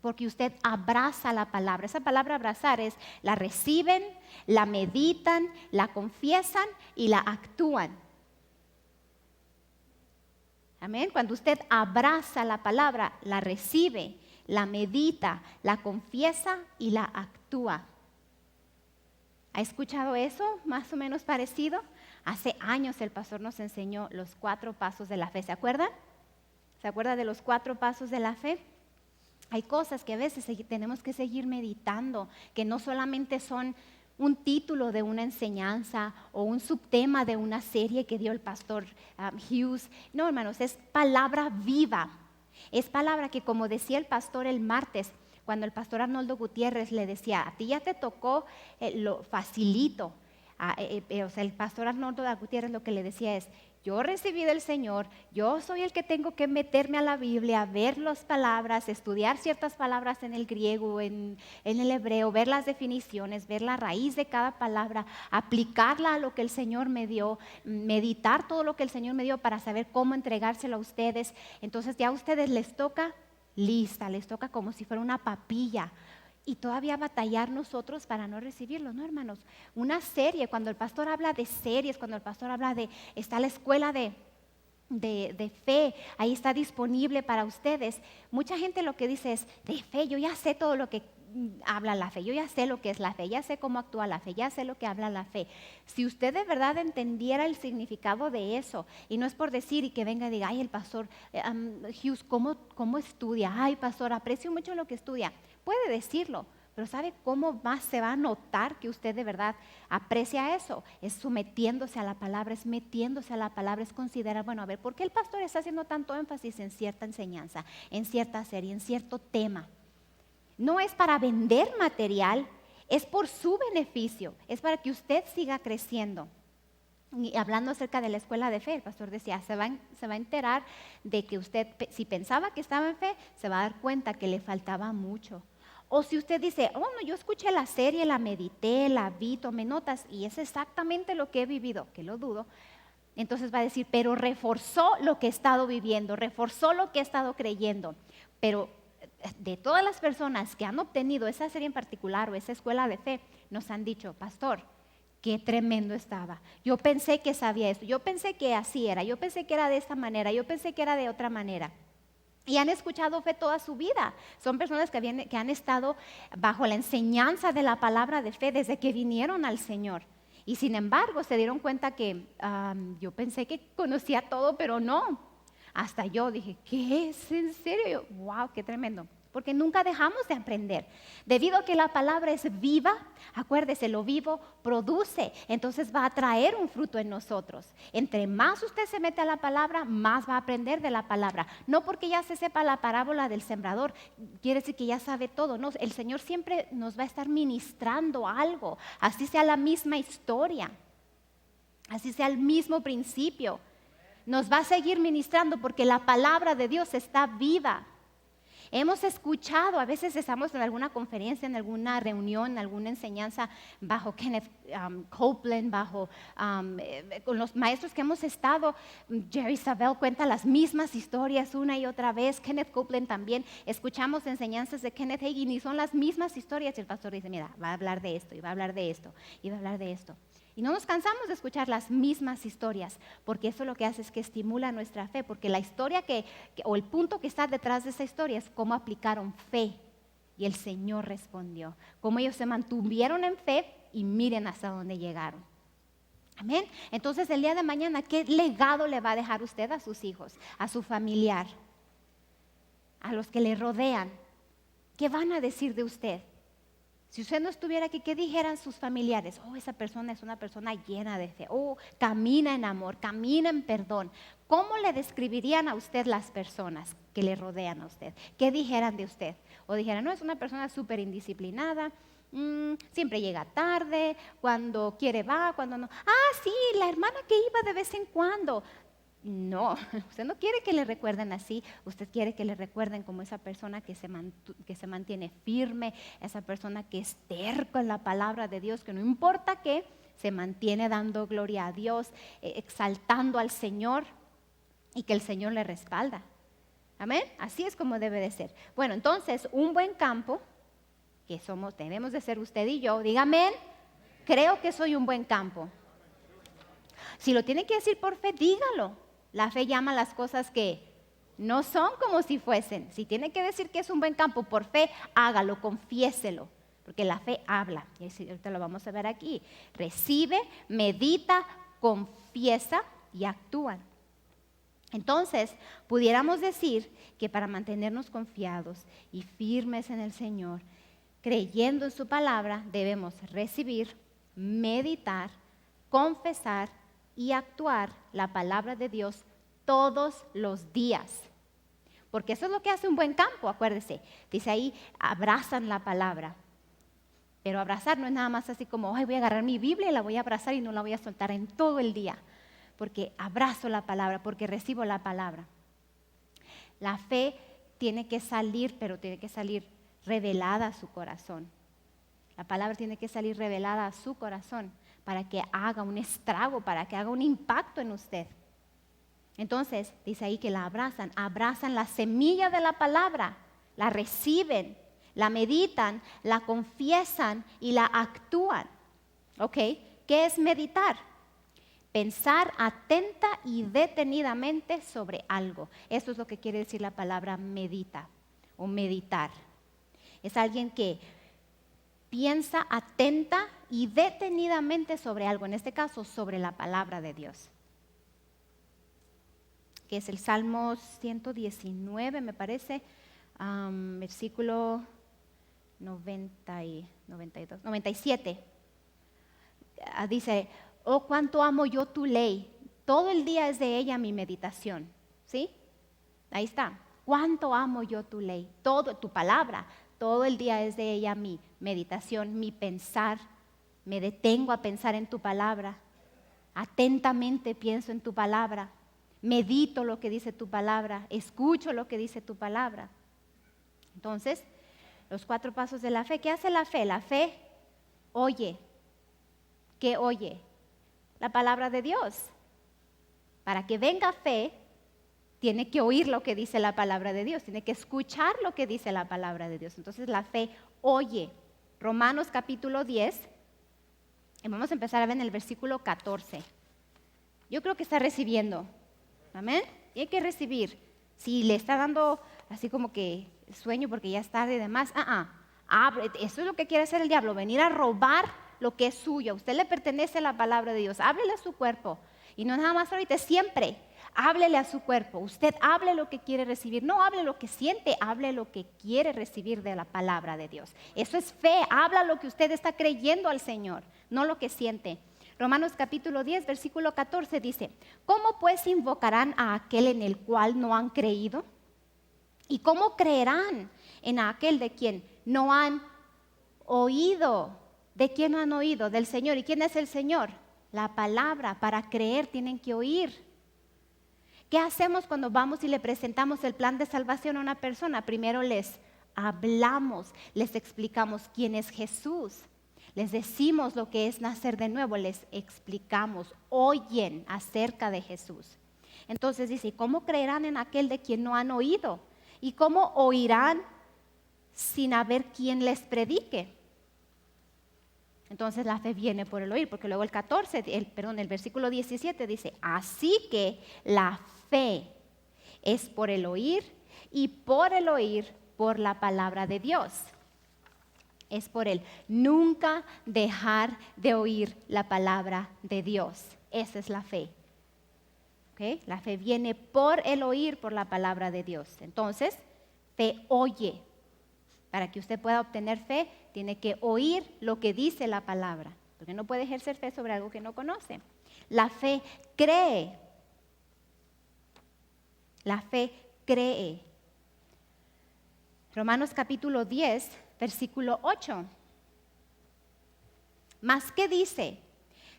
porque usted abraza la palabra. Esa palabra abrazar es, la reciben, la meditan, la confiesan y la actúan. Amén. Cuando usted abraza la palabra, la recibe, la medita, la confiesa y la actúa. ¿Ha escuchado eso más o menos parecido? Hace años el pastor nos enseñó los 4 pasos de la fe. ¿Se acuerdan? ¿Se acuerda de los 4 pasos de la fe? Hay cosas que a veces tenemos que seguir meditando, que no solamente son un título de una enseñanza o un subtema de una serie que dio el pastor Hughes. No, hermanos, es palabra viva. Es palabra que, como decía el pastor el martes, cuando el pastor Arnoldo Gutiérrez le decía, a ti ya te tocó lo facilito. O sea, el pastor Arnoldo Gutiérrez lo que le decía es, yo recibí del Señor, yo soy el que tengo que meterme a la Biblia, ver las palabras, estudiar ciertas palabras en el griego, en el hebreo, ver las definiciones, ver la raíz de cada palabra, aplicarla a lo que el Señor me dio, meditar todo lo que el Señor me dio para saber cómo entregárselo a ustedes. Entonces ya a ustedes les toca lista, les toca como si fuera una papilla. Y todavía batallar nosotros para no recibirlo, ¿no, hermanos? Una serie, cuando el pastor habla de series, cuando el pastor habla está la escuela de fe, ahí está disponible para ustedes. Mucha gente lo que dice es, de fe, yo ya sé todo lo que habla la fe, yo ya sé lo que es la fe, ya sé cómo actúa la fe, ya sé lo que habla la fe. Si usted de verdad entendiera el significado de eso, y no es por decir y que venga y diga, ay, el pastor Hughes, ¿cómo estudia? Ay, pastor, aprecio mucho lo que estudia. Puede decirlo, pero ¿sabe cómo más se va a notar que usted de verdad aprecia eso? Es sometiéndose a la palabra, es metiéndose a la palabra, es considerar, bueno, a ver, ¿por qué el pastor está haciendo tanto énfasis en cierta enseñanza, en cierta serie, en cierto tema? No es para vender material, es por su beneficio, es para que usted siga creciendo. Y hablando acerca de la escuela de fe, el pastor decía, se va a enterar de que usted, si pensaba que estaba en fe, se va a dar cuenta que le faltaba mucho. O si usted dice, oh, no, yo escuché la serie, la medité, la vi, tomé notas y es exactamente lo que he vivido, que lo dudo, entonces va a decir, pero reforzó lo que he estado viviendo, reforzó lo que he estado creyendo. Pero de todas las personas que han obtenido esa serie en particular o esa escuela de fe, nos han dicho, pastor, qué tremendo estaba. Yo pensé que sabía esto, yo pensé que así era, yo pensé que era de esta manera, yo pensé que era de otra manera. Y han escuchado fe toda su vida. Son personas que han estado bajo la enseñanza de la palabra de fe desde que vinieron al Señor. Y sin embargo se dieron cuenta que yo pensé que conocía todo, pero no. Hasta yo dije, ¿qué es? ¿En serio? ¡Wow! ¡Qué tremendo! Porque nunca dejamos de aprender. Debido a que la palabra es viva, acuérdese, lo vivo produce, entonces va a traer un fruto en nosotros. Entre más usted se mete a la palabra, más va a aprender de la palabra. No porque ya se sepa la parábola del sembrador, quiere decir que ya sabe todo. No, el Señor siempre nos va a estar ministrando algo, así sea la misma historia, así sea el mismo principio. Nos va a seguir ministrando porque la palabra de Dios está viva. Hemos escuchado, a veces estamos en alguna conferencia, en alguna reunión, en alguna enseñanza bajo Kenneth Copeland, con los maestros que hemos estado. Jerry Savelle cuenta las mismas historias una y otra vez. Kenneth Copeland también. Escuchamos enseñanzas de Kenneth Hagin y son las mismas historias. Y el pastor dice, mira, va a hablar de esto, y va a hablar de esto, y va a hablar de esto. Y no nos cansamos de escuchar las mismas historias, porque eso lo que hace es que estimula nuestra fe, porque la historia o el punto que está detrás de esa historia es cómo aplicaron fe. Y el Señor respondió, cómo ellos se mantuvieron en fe y miren hasta dónde llegaron. Amén. Entonces el día de mañana, ¿qué legado le va a dejar usted a sus hijos, a su familiar, a los que le rodean? ¿Qué van a decir de usted? Si usted no estuviera aquí, ¿qué dijeran sus familiares? Oh, esa persona es una persona llena de fe. Oh, camina en amor, camina en perdón. ¿Cómo le describirían a usted las personas que le rodean a usted? ¿Qué dijeran de usted? O dijeran, no, es una persona súper indisciplinada, siempre llega tarde, cuando quiere va, cuando no. Ah, sí, la hermana que iba de vez en cuando. No, usted no quiere que le recuerden así, usted quiere que le recuerden como esa persona que se mantiene firme, esa persona que es terco en la palabra de Dios, que no importa qué, se mantiene dando gloria a Dios, exaltando al Señor y que el Señor le respalda. Amén, así es como debe de ser. Bueno, entonces un buen campo, que debemos de ser usted y yo, diga amén, creo que soy un buen campo. Si lo tiene que decir por fe, dígalo. La fe llama las cosas que no son como si fuesen. Si tiene que decir que es un buen campo por fe, hágalo, confiéselo. Porque la fe habla. Y ahorita lo vamos a ver aquí. Recibe, medita, confiesa y actúa. Entonces, pudiéramos decir que para mantenernos confiados y firmes en el Señor, creyendo en su palabra, debemos recibir, meditar, confesar y actuar la palabra de Dios todos los días. Porque eso es lo que hace un buen campo, acuérdese. Dice ahí, abrazan la palabra. Pero abrazar no es nada más así como, ay, voy a agarrar mi Biblia y la voy a abrazar y no la voy a soltar en todo el día. Porque abrazo la palabra, porque recibo la palabra. La fe tiene que salir, pero tiene que salir revelada a su corazón. La palabra tiene que salir revelada a su corazón para que haga un estrago, para que haga un impacto en usted. Entonces, dice ahí que la abrazan la semilla de la palabra, la reciben, la meditan, la confiesan y la actúan. ¿Ok? ¿Qué es meditar? Pensar atenta y detenidamente sobre algo. Eso es lo que quiere decir la palabra medita o meditar. Es alguien que piensa atenta y detenidamente sobre algo, en este caso sobre la palabra de Dios, que es el Salmo 119, me parece, versículo 97. Dice, oh, cuánto amo yo tu ley, todo el día es de ella mi meditación. ¿Sí? Ahí está, cuánto amo yo tu ley, tu palabra. Todo el día es de ella mi meditación, mi pensar. Me detengo a pensar en tu palabra. Atentamente pienso en tu palabra. Medito lo que dice tu palabra. Escucho lo que dice tu palabra. Entonces, los 4 pasos de la fe. ¿Qué hace la fe? La fe oye. ¿Qué oye? La palabra de Dios. Para que venga fe, tiene que oír lo que dice la palabra de Dios, tiene que escuchar lo que dice la palabra de Dios. Entonces la fe oye. Romanos capítulo 10, y vamos a empezar a ver en el versículo 14. Yo creo que está recibiendo, amén. Y hay que recibir. Si le está dando así como que sueño porque ya es tarde y demás, eso es lo que quiere hacer el diablo, venir a robar lo que es suyo. A usted le pertenece la palabra de Dios, háblele a su cuerpo. Y no nada más ahorita, siempre. Háblele a su cuerpo, usted hable lo que quiere recibir, no hable lo que siente, hable lo que quiere recibir de la palabra de Dios. Eso es fe, habla lo que usted está creyendo al Señor, no lo que siente. Romanos capítulo 10, versículo 14 dice, ¿cómo pues invocarán a aquel en el cual no han creído? ¿Y cómo creerán en aquel de quien no han oído? ¿De quién no han oído? Del Señor. ¿Y quién es el Señor? La palabra. Para creer tienen que oír. ¿Qué hacemos cuando vamos y le presentamos el plan de salvación a una persona? Primero les hablamos, les explicamos quién es Jesús, les decimos lo que es nacer de nuevo, les explicamos, oyen acerca de Jesús. Entonces dice, ¿cómo creerán en aquel de quien no han oído? ¿Y cómo oirán sin haber quien les predique? Entonces la fe viene por el oír, porque luego el versículo 17 dice, así que la fe es por el oír y por el oír por la palabra de Dios. Es por el nunca dejar de oír la palabra de Dios. Esa es la fe. ¿Okay? La fe viene por el oír por la palabra de Dios. Entonces, fe oye. Para que usted pueda obtener fe, tiene que oír lo que dice la palabra, porque no puede ejercer fe sobre algo que no conoce. La fe cree. La fe cree. Romanos capítulo 10, versículo 8. Mas, ¿qué dice?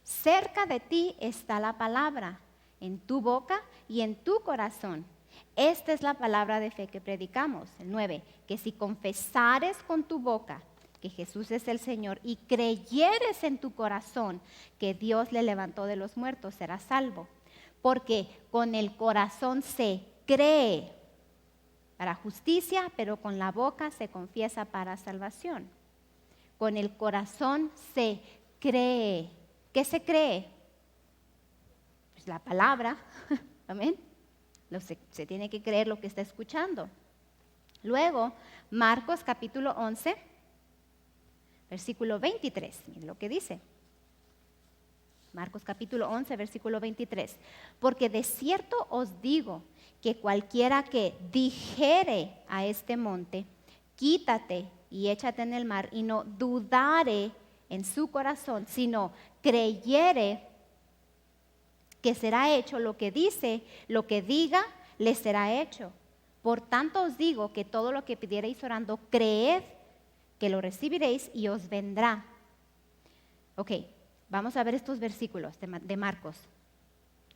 Cerca de ti está la palabra, en tu boca y en tu corazón. Esta es la palabra de fe que predicamos. El 9, que si confesares con tu boca que Jesús es el Señor y creyeres en tu corazón que Dios le levantó de los muertos, serás salvo. Porque con el corazón se cree para justicia, pero con la boca se confiesa para salvación. Con el corazón se cree. ¿Qué se cree? Pues la palabra, amén. Se tiene que creer lo que está escuchando. Luego, Marcos capítulo 11, versículo 23, miren lo que dice. Marcos capítulo 11, versículo 23. Porque de cierto os digo que cualquiera que dijere a este monte, quítate y échate en el mar, y no dudare en su corazón, sino creyere que será hecho lo que dice, lo que diga, le será hecho. Por tanto os digo que todo lo que pidiereis orando, creed que lo recibiréis y os vendrá. Ok, vamos a ver estos versículos de Marcos.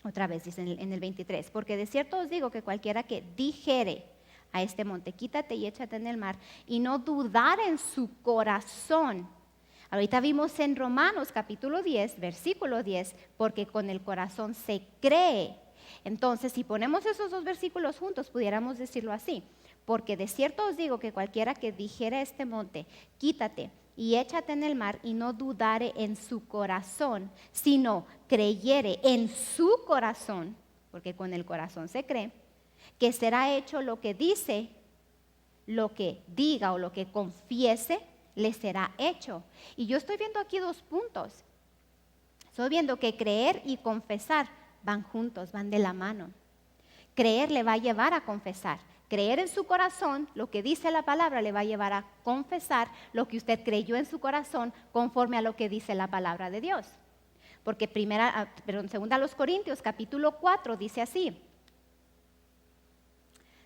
Otra vez dice en el 23, porque de cierto os digo que cualquiera que dijere a este monte, quítate y échate en el mar, y no dudar en su corazón. Ahorita vimos en Romanos capítulo 10, versículo 10, porque con el corazón se cree. Entonces, si ponemos esos dos versículos juntos, pudiéramos decirlo así. Porque de cierto os digo que cualquiera que dijere a este monte, quítate y échate en el mar, y no dudare en su corazón, sino creyere en su corazón, porque con el corazón se cree, que será hecho lo que dice, lo que diga o lo que confiese, le será hecho. Y yo estoy viendo aquí dos puntos. Estoy viendo que creer y confesar van juntos, van de la mano. Creer le va a llevar a confesar. Creer en su corazón, lo que dice la palabra, le va a llevar a confesar lo que usted creyó en su corazón conforme a lo que dice la palabra de Dios. Porque segunda a los Corintios, capítulo 4, dice así.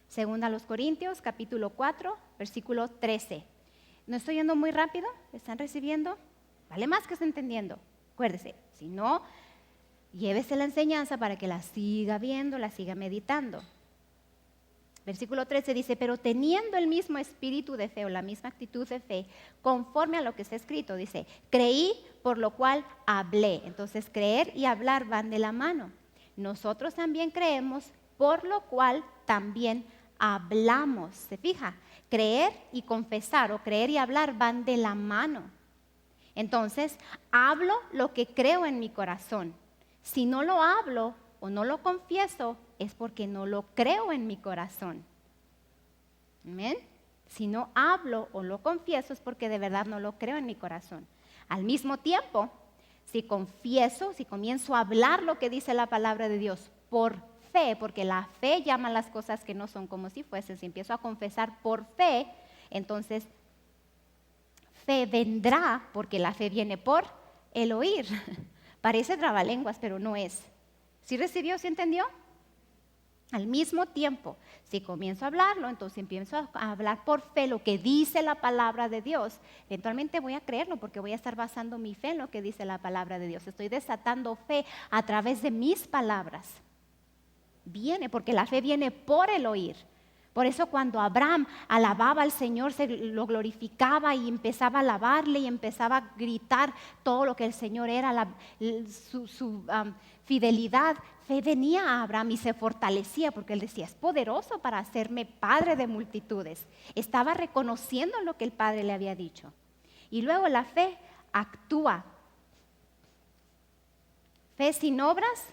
Segunda a los Corintios, capítulo 4, versículo 13. ¿No estoy yendo muy rápido? ¿Están recibiendo? Vale más que estén entendiendo. Acuérdese, si no, llévese la enseñanza para que la siga viendo, la siga meditando. Versículo 13 dice, pero teniendo el mismo espíritu de fe o la misma actitud de fe, conforme a lo que está escrito, dice, creí por lo cual hablé. Entonces, creer y hablar van de la mano. Nosotros también creemos, por lo cual también hablamos. ¿Se fija? Creer y confesar o creer y hablar van de la mano. Entonces, hablo lo que creo en mi corazón. Si no lo hablo o no lo confieso, es porque no lo creo en mi corazón. ¿Amén? Si no hablo o lo confieso, es porque de verdad no lo creo en mi corazón. Al mismo tiempo, si confieso, si comienzo a hablar lo que dice la palabra de Dios por fe, porque la fe llama las cosas que no son como si fuesen, si empiezo a confesar por fe, entonces fe vendrá, porque la fe viene por el oír. Parece trabalenguas, pero no es. ¿Sí recibió, sí entendió? Al mismo tiempo, si comienzo a hablarlo, entonces empiezo a hablar por fe lo que dice la palabra de Dios. Eventualmente voy a creerlo porque voy a estar basando mi fe en lo que dice la palabra de Dios. Estoy desatando fe a través de mis palabras. Viene, porque la fe viene por el oír. Por eso cuando Abraham alababa al Señor, se lo glorificaba y empezaba a alabarle y empezaba a gritar todo lo que el Señor era, su fidelidad. Fe venía a Abraham y se fortalecía porque él decía, es poderoso para hacerme padre de multitudes. Estaba reconociendo lo que el Padre le había dicho. Y luego la fe actúa. Fe sin obras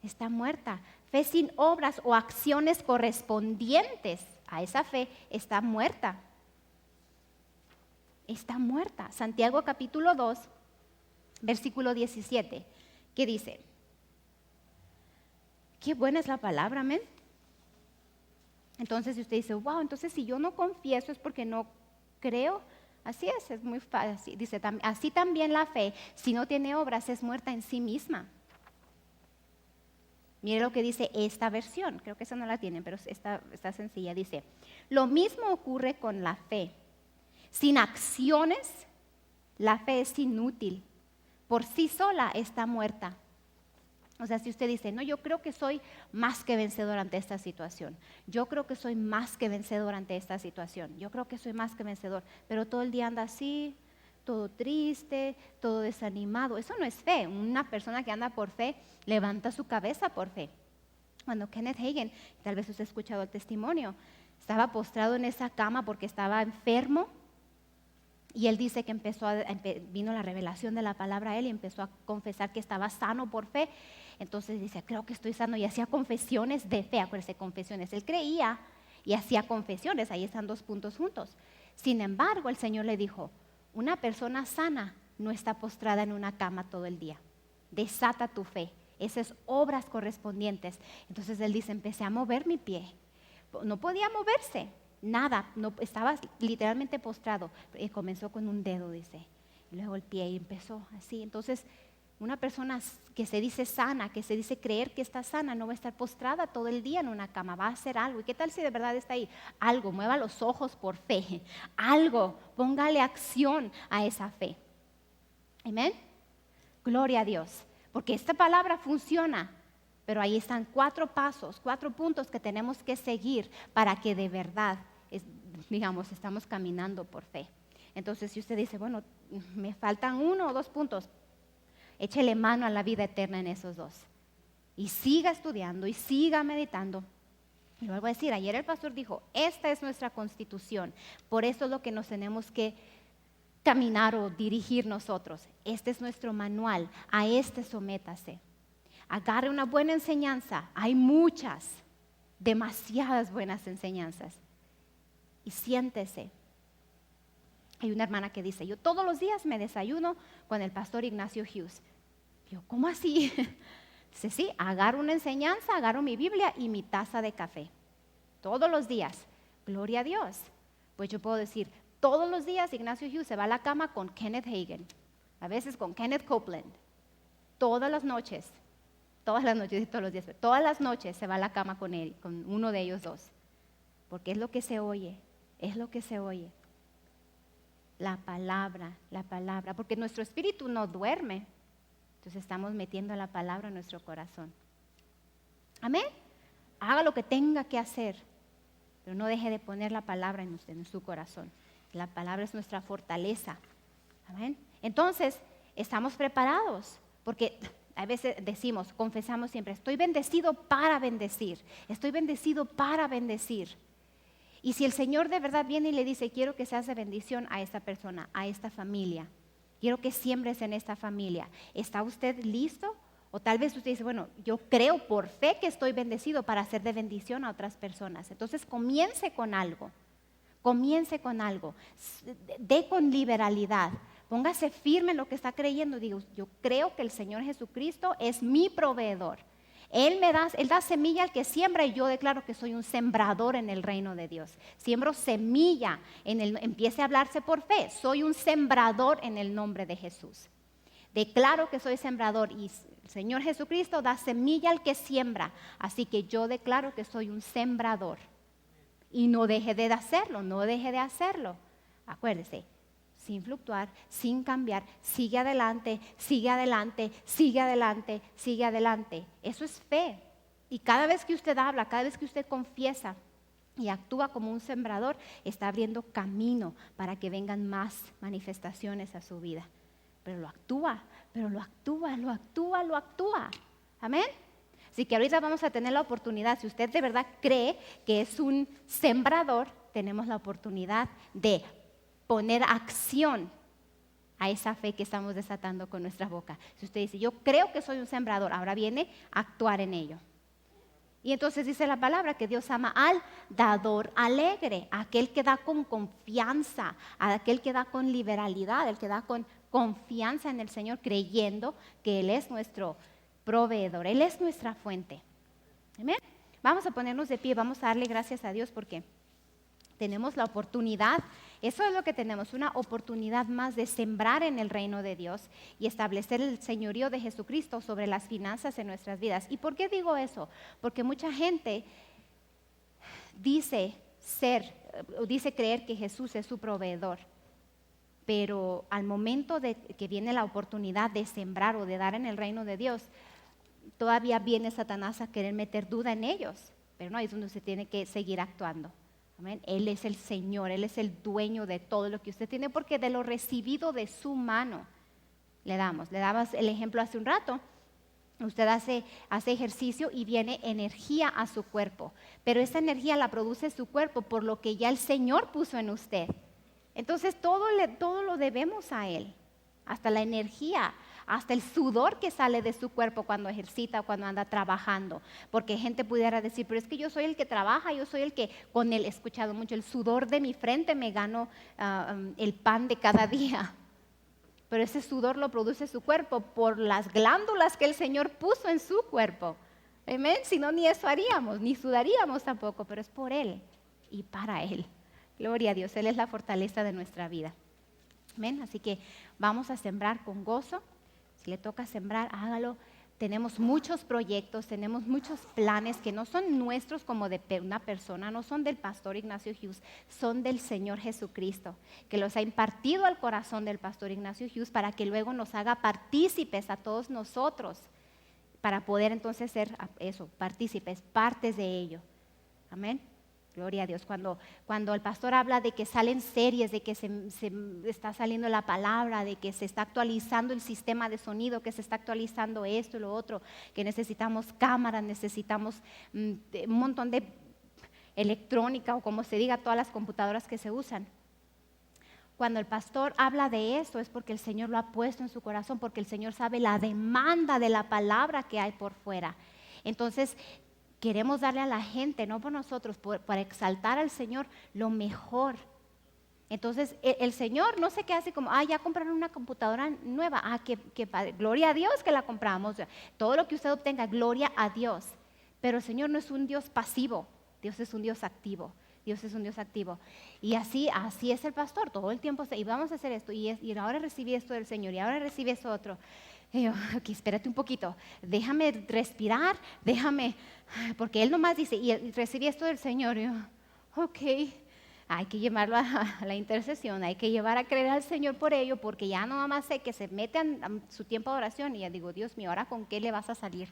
está muerta. Fe sin obras o acciones correspondientes a esa fe está muerta. Está muerta. Santiago capítulo 2, versículo 17, ¿qué dice? Qué buena es la palabra, amén. Entonces usted dice, wow, entonces si yo no confieso es porque no creo. Así es muy fácil. Dice, así también la fe, si no tiene obras, es muerta en sí misma. Mire lo que dice esta versión, creo que esa no la tienen, pero está sencilla. Dice, lo mismo ocurre con la fe. Sin acciones, la fe es inútil. Por sí sola está muerta. O sea, si usted dice, no, yo creo que soy más que vencedor ante esta situación. Yo creo que soy más que vencedor ante esta situación. Yo creo que soy más que vencedor. Pero todo el día anda así, todo triste, todo desanimado. Eso no es fe. Una persona que anda por fe levanta su cabeza por fe. Cuando Kenneth Hagin, tal vez usted ha escuchado el testimonio, estaba postrado en esa cama porque estaba enfermo. Y él dice que vino la revelación de la palabra a él y empezó a confesar que estaba sano por fe. Entonces dice, creo que estoy sano, y hacía confesiones de fe. Acuérdense, confesiones. Él creía y hacía confesiones, ahí están 2 puntos juntos. Sin embargo, el Señor le dijo, una persona sana no está postrada en una cama todo el día. Desata tu fe, esas obras correspondientes. Entonces él dice, empecé a mover mi pie. No podía moverse, nada, no, estaba literalmente postrado. Comenzó con un dedo, dice, y luego el pie, y empezó así. Entonces, una persona que se dice sana, que se dice creer que está sana, no va a estar postrada todo el día en una cama, va a hacer algo. ¿Y qué tal si de verdad está ahí? Algo, mueva los ojos por fe, algo, póngale acción a esa fe. Amén. Gloria a Dios, porque esta palabra funciona. Pero ahí están 4 pasos, 4 puntos que tenemos que seguir para que de verdad, digamos, estamos caminando por fe. Entonces, si usted dice, bueno, me faltan 1 o 2 puntos, échele mano a la vida eterna en esos 2. Y siga estudiando y siga meditando. Y vuelvo a decir, ayer el pastor dijo, esta es nuestra constitución, por eso es lo que nos tenemos que caminar o dirigir nosotros. Este es nuestro manual, a este sométase. Agarre una buena enseñanza, hay muchas, demasiadas buenas enseñanzas. Y siéntese. Hay una hermana que dice, yo todos los días me desayuno con el pastor Ignacio Hughes. Yo, ¿cómo así? Dice, sí, agarro una enseñanza, agarro mi Biblia y mi taza de café. Todos los días. Gloria a Dios. Pues yo puedo decir, todos los días Ignacio Hughes se va a la cama con Kenneth Hagin, a veces con Kenneth Copeland. Todas las noches se va a la cama con él, con uno de ellos 2. Porque es lo que se oye, La palabra, porque nuestro espíritu no duerme. Entonces estamos metiendo la palabra en nuestro corazón. Amén. Haga lo que tenga que hacer, pero no deje de poner la palabra en usted, en su corazón. La palabra es nuestra fortaleza. Amén. Entonces, estamos preparados, porque a veces decimos, confesamos siempre, estoy bendecido para bendecir. Y si el Señor de verdad viene y le dice, quiero que seas de bendición a esta persona, a esta familia, quiero que siembres en esta familia, ¿está usted listo? O tal vez usted dice, bueno, yo creo por fe que estoy bendecido para ser de bendición a otras personas. Entonces comience con algo, dé con liberalidad, póngase firme en lo que está creyendo. Digo, yo creo que el Señor Jesucristo es mi proveedor. Él da semilla al que siembra, y yo declaro que soy un sembrador en el reino de Dios. Siembro semilla, empiece a hablarse por fe. Soy un sembrador en el nombre de Jesús. Declaro que soy sembrador y el Señor Jesucristo da semilla al que siembra. Así que yo declaro que soy un sembrador. Y no deje de hacerlo. Acuérdese, sin fluctuar, sin cambiar, sigue adelante. Eso es fe. Y cada vez que usted habla, cada vez que usted confiesa y actúa como un sembrador, está abriendo camino para que vengan más manifestaciones a su vida. Pero lo actúa. Amén. Así que ahorita vamos a tener la oportunidad, si usted de verdad cree que es un sembrador, tenemos la oportunidad de poner acción a esa fe que estamos desatando con nuestra boca. Si usted dice, yo creo que soy un sembrador, ahora viene a actuar en ello. Y entonces dice la palabra que Dios ama al dador alegre, a aquel que da con confianza, a aquel que da con liberalidad, el que da con confianza en el Señor, creyendo que Él es nuestro proveedor, Él es nuestra fuente. Amén. Vamos a ponernos de pie, vamos a darle gracias a Dios porque tenemos la oportunidad, eso es lo que tenemos, una oportunidad más de sembrar en el reino de Dios y establecer el señorío de Jesucristo sobre las finanzas en nuestras vidas. ¿Y por qué digo eso? Porque mucha gente dice creer que Jesús es su proveedor, pero al momento de que viene la oportunidad de sembrar o de dar en el reino de Dios, todavía viene Satanás a querer meter duda en ellos, pero no, ahí es donde usted tiene que seguir actuando. Amén. Él es el Señor, Él es el dueño de todo lo que usted tiene, porque de lo recibido de su mano le damos el ejemplo hace un rato. Usted hace ejercicio y viene energía a su cuerpo, pero esa energía la produce su cuerpo por lo que ya el Señor puso en usted. Entonces todo lo debemos a Él, hasta la energía, hasta el sudor que sale de su cuerpo cuando ejercita o cuando anda trabajando. Porque gente pudiera decir, pero es que yo soy el que trabaja, yo soy el que, con él he escuchado mucho, el sudor de mi frente me gano el pan de cada día. Pero ese sudor lo produce su cuerpo por las glándulas que el Señor puso en su cuerpo. Amén. Si no, ni eso haríamos, ni sudaríamos tampoco, pero es por Él y para Él. Gloria a Dios, Él es la fortaleza de nuestra vida. Amén. Así que vamos a sembrar con gozo. Si le toca sembrar, hágalo. Tenemos muchos proyectos, tenemos muchos planes que no son nuestros como de una persona, no son del pastor Ignacio Hughes, son del Señor Jesucristo, que los ha impartido al corazón del pastor Ignacio Hughes para que luego nos haga partícipes a todos nosotros, para poder entonces ser eso, partícipes, partes de ello. Amén. Gloria a Dios. Cuando el pastor habla de que salen series, de que se está saliendo la palabra, de que se está actualizando el sistema de sonido, que se está actualizando esto y lo otro, que necesitamos cámaras, necesitamos un montón de electrónica o como se diga, todas las computadoras que se usan. Cuando el pastor habla de eso es porque el Señor lo ha puesto en su corazón, porque el Señor sabe la demanda de la palabra que hay por fuera. Entonces, queremos darle a la gente, no por nosotros, para exaltar al Señor lo mejor. Entonces, el Señor no se queda así como, ya compraron una computadora nueva, qué padre, gloria a Dios que la compramos. Todo lo que usted obtenga, gloria a Dios. Pero el Señor no es un Dios pasivo, Dios es un Dios activo. Dios es un Dios activo. Y así es el pastor, todo el tiempo, y vamos a hacer esto, y ahora recibí esto del Señor, y ahora recibí esto otro. Y yo, aquí, espérate un poquito, déjame respirar, porque Él nomás dice, y recibí esto del Señor. Y yo, ok, hay que llevarlo a la intercesión, hay que llevar a creer al Señor por ello, porque ya no más sé que se mete a su tiempo de oración y ya digo, Dios mío, ¿ahora con qué le vas a salir?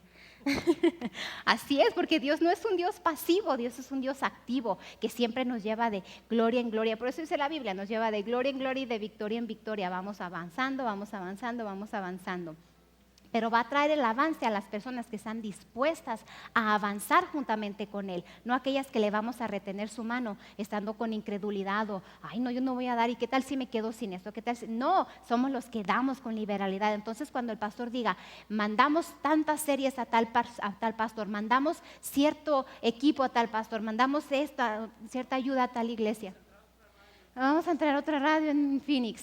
Así es, porque Dios no es un Dios pasivo, Dios es un Dios activo, que siempre nos lleva de gloria en gloria. Por eso dice la Biblia, nos lleva de gloria en gloria y de victoria en victoria. Vamos avanzando, vamos avanzando, vamos avanzando. Pero va a traer el avance a las personas que están dispuestas a avanzar juntamente con Él, no aquellas que le vamos a retener su mano estando con incredulidad o, ay no, yo no voy a dar, ¿y qué tal si me quedo sin esto? ¿Qué tal si? No, somos los que damos con liberalidad. Entonces cuando el pastor diga, mandamos tantas series a tal pastor, mandamos cierto equipo a tal pastor, mandamos cierta ayuda a tal iglesia, vamos a entrar a otra radio en Phoenix,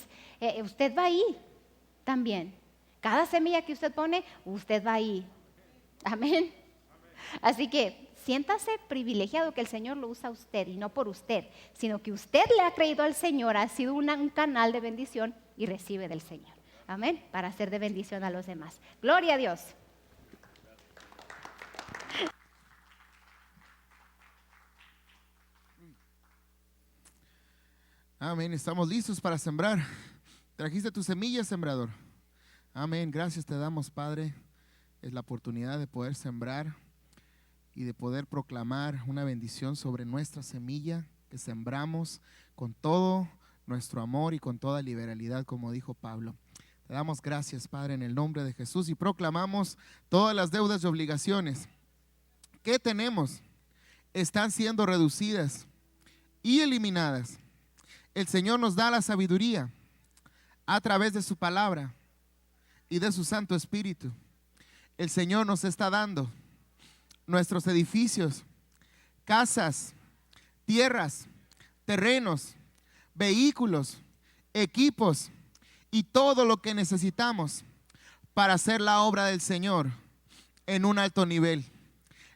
usted va ahí también. Cada semilla que usted pone, usted va ahí. Amén. Así que siéntase privilegiado que el Señor lo usa a usted y no por usted, sino que usted le ha creído al Señor, ha sido un canal de bendición y recibe del Señor. Amén. Para ser de bendición a los demás. Gloria a Dios. Amén. Estamos listos para sembrar. Trajiste tu semilla, sembrador. Amén, gracias te damos, Padre. Es la oportunidad de poder sembrar y de poder proclamar una bendición sobre nuestra semilla que sembramos con todo nuestro amor y con toda liberalidad, como dijo Pablo. Te damos gracias, Padre, en el nombre de Jesús, y proclamamos todas las deudas y obligaciones que tenemos están siendo reducidas y eliminadas. El Señor nos da la sabiduría a través de su palabra y de su Santo Espíritu. El Señor nos está dando nuestros edificios, casas, tierras, terrenos, vehículos, equipos y todo lo que necesitamos para hacer la obra del Señor en un alto nivel.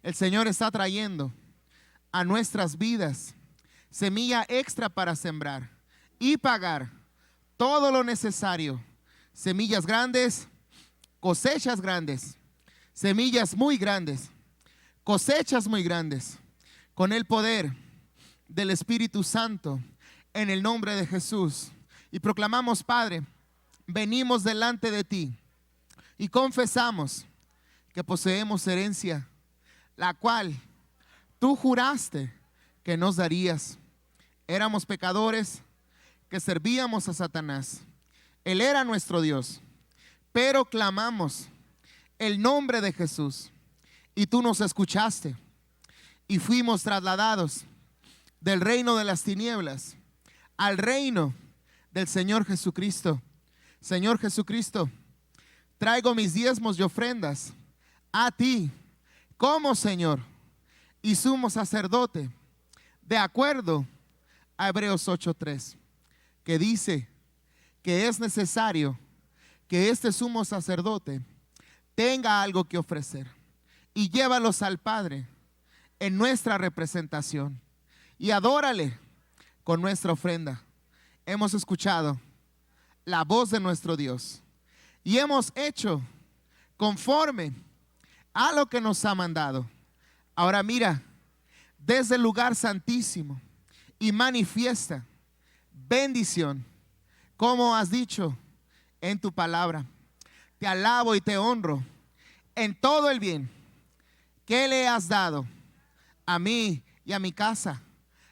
El Señor está trayendo a nuestras vidas semilla extra para sembrar y pagar todo lo necesario. Semillas grandes, cosechas grandes, semillas muy grandes, cosechas muy grandes, con el poder del Espíritu Santo, en el nombre de Jesús. Y proclamamos, Padre, venimos delante de ti y confesamos que poseemos herencia, la cual tú juraste que nos darías. Éramos pecadores que servíamos a Satanás. Él era nuestro Dios, pero clamamos el nombre de Jesús y tú nos escuchaste y fuimos trasladados del reino de las tinieblas al reino del Señor Jesucristo. Señor Jesucristo, traigo mis diezmos y ofrendas a ti como Señor y sumo sacerdote, de acuerdo a Hebreos 8:3, que dice que es necesario que este sumo sacerdote tenga algo que ofrecer y llévalos al Padre en nuestra representación y adórale con nuestra ofrenda. Hemos escuchado la voz de nuestro Dios y hemos hecho conforme a lo que nos ha mandado. Ahora mira, desde el lugar santísimo y manifiesta bendición, como has dicho en tu palabra. Te alabo y te honro en todo el bien que le has dado a mí y a mi casa.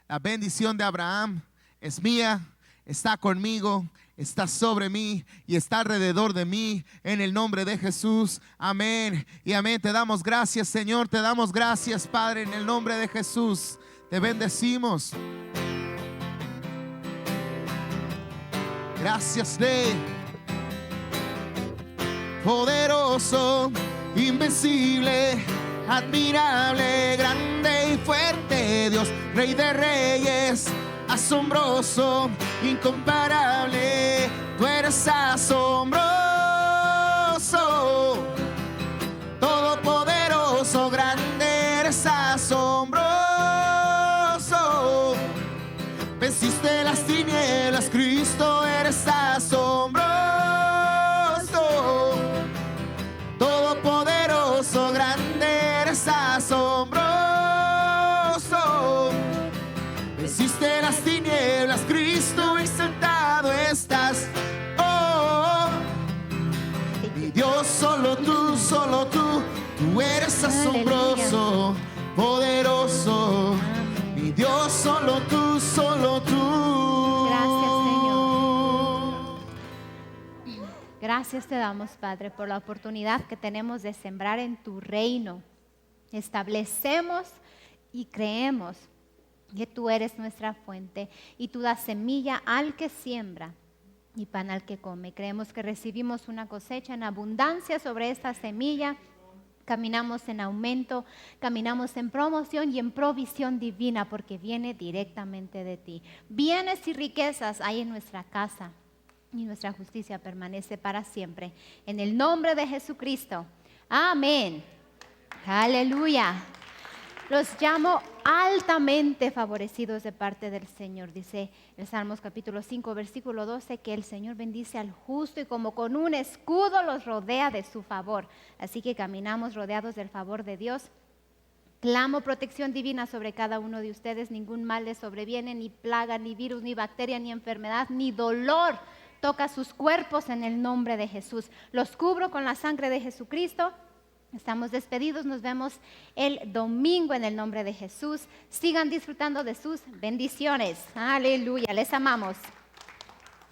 La bendición de Abraham es mía, está conmigo, está sobre mí y está alrededor de mí, en el nombre de Jesús. Amén y amén. Te damos gracias, Señor, te damos gracias, Padre, en el nombre de Jesús. Te bendecimos. Gracias, Rey. Poderoso, invencible, admirable, grande y fuerte Dios, Rey de reyes, asombroso, incomparable. Tú eres asombroso, todopoderoso, grande, eres asombroso. Venciste las tinieblas, Cristo, eres asombroso, todopoderoso, grande, eres asombroso. Venciste las tinieblas, Cristo, y sentado estás. Oh, mi Dios, solo tú, tú eres asombroso, poderoso. Mi Dios, solo tú, Gracias, Señor. Gracias te damos, Padre, por la oportunidad que tenemos de sembrar en tu reino. Establecemos y creemos que tú eres nuestra fuente y tú das semilla al que siembra y pan al que come. Creemos que recibimos una cosecha en abundancia sobre esta semilla. Caminamos en aumento, caminamos en promoción y en provisión divina porque viene directamente de ti. Bienes y riquezas hay en nuestra casa y nuestra justicia permanece para siempre. En el nombre de Jesucristo. Amén. Aleluya. Los llamo altamente favorecidos de parte del Señor. Dice el Salmos capítulo 5, versículo 12, que el Señor bendice al justo y como con un escudo los rodea de su favor. Así que caminamos rodeados del favor de Dios. Clamo protección divina sobre cada uno de ustedes. Ningún mal les sobreviene, ni plaga, ni virus, ni bacteria, ni enfermedad, ni dolor toca sus cuerpos en el nombre de Jesús. Los cubro con la sangre de Jesucristo. Estamos despedidos, nos vemos el domingo en el nombre de Jesús. Sigan disfrutando de sus bendiciones. Aleluya, les amamos.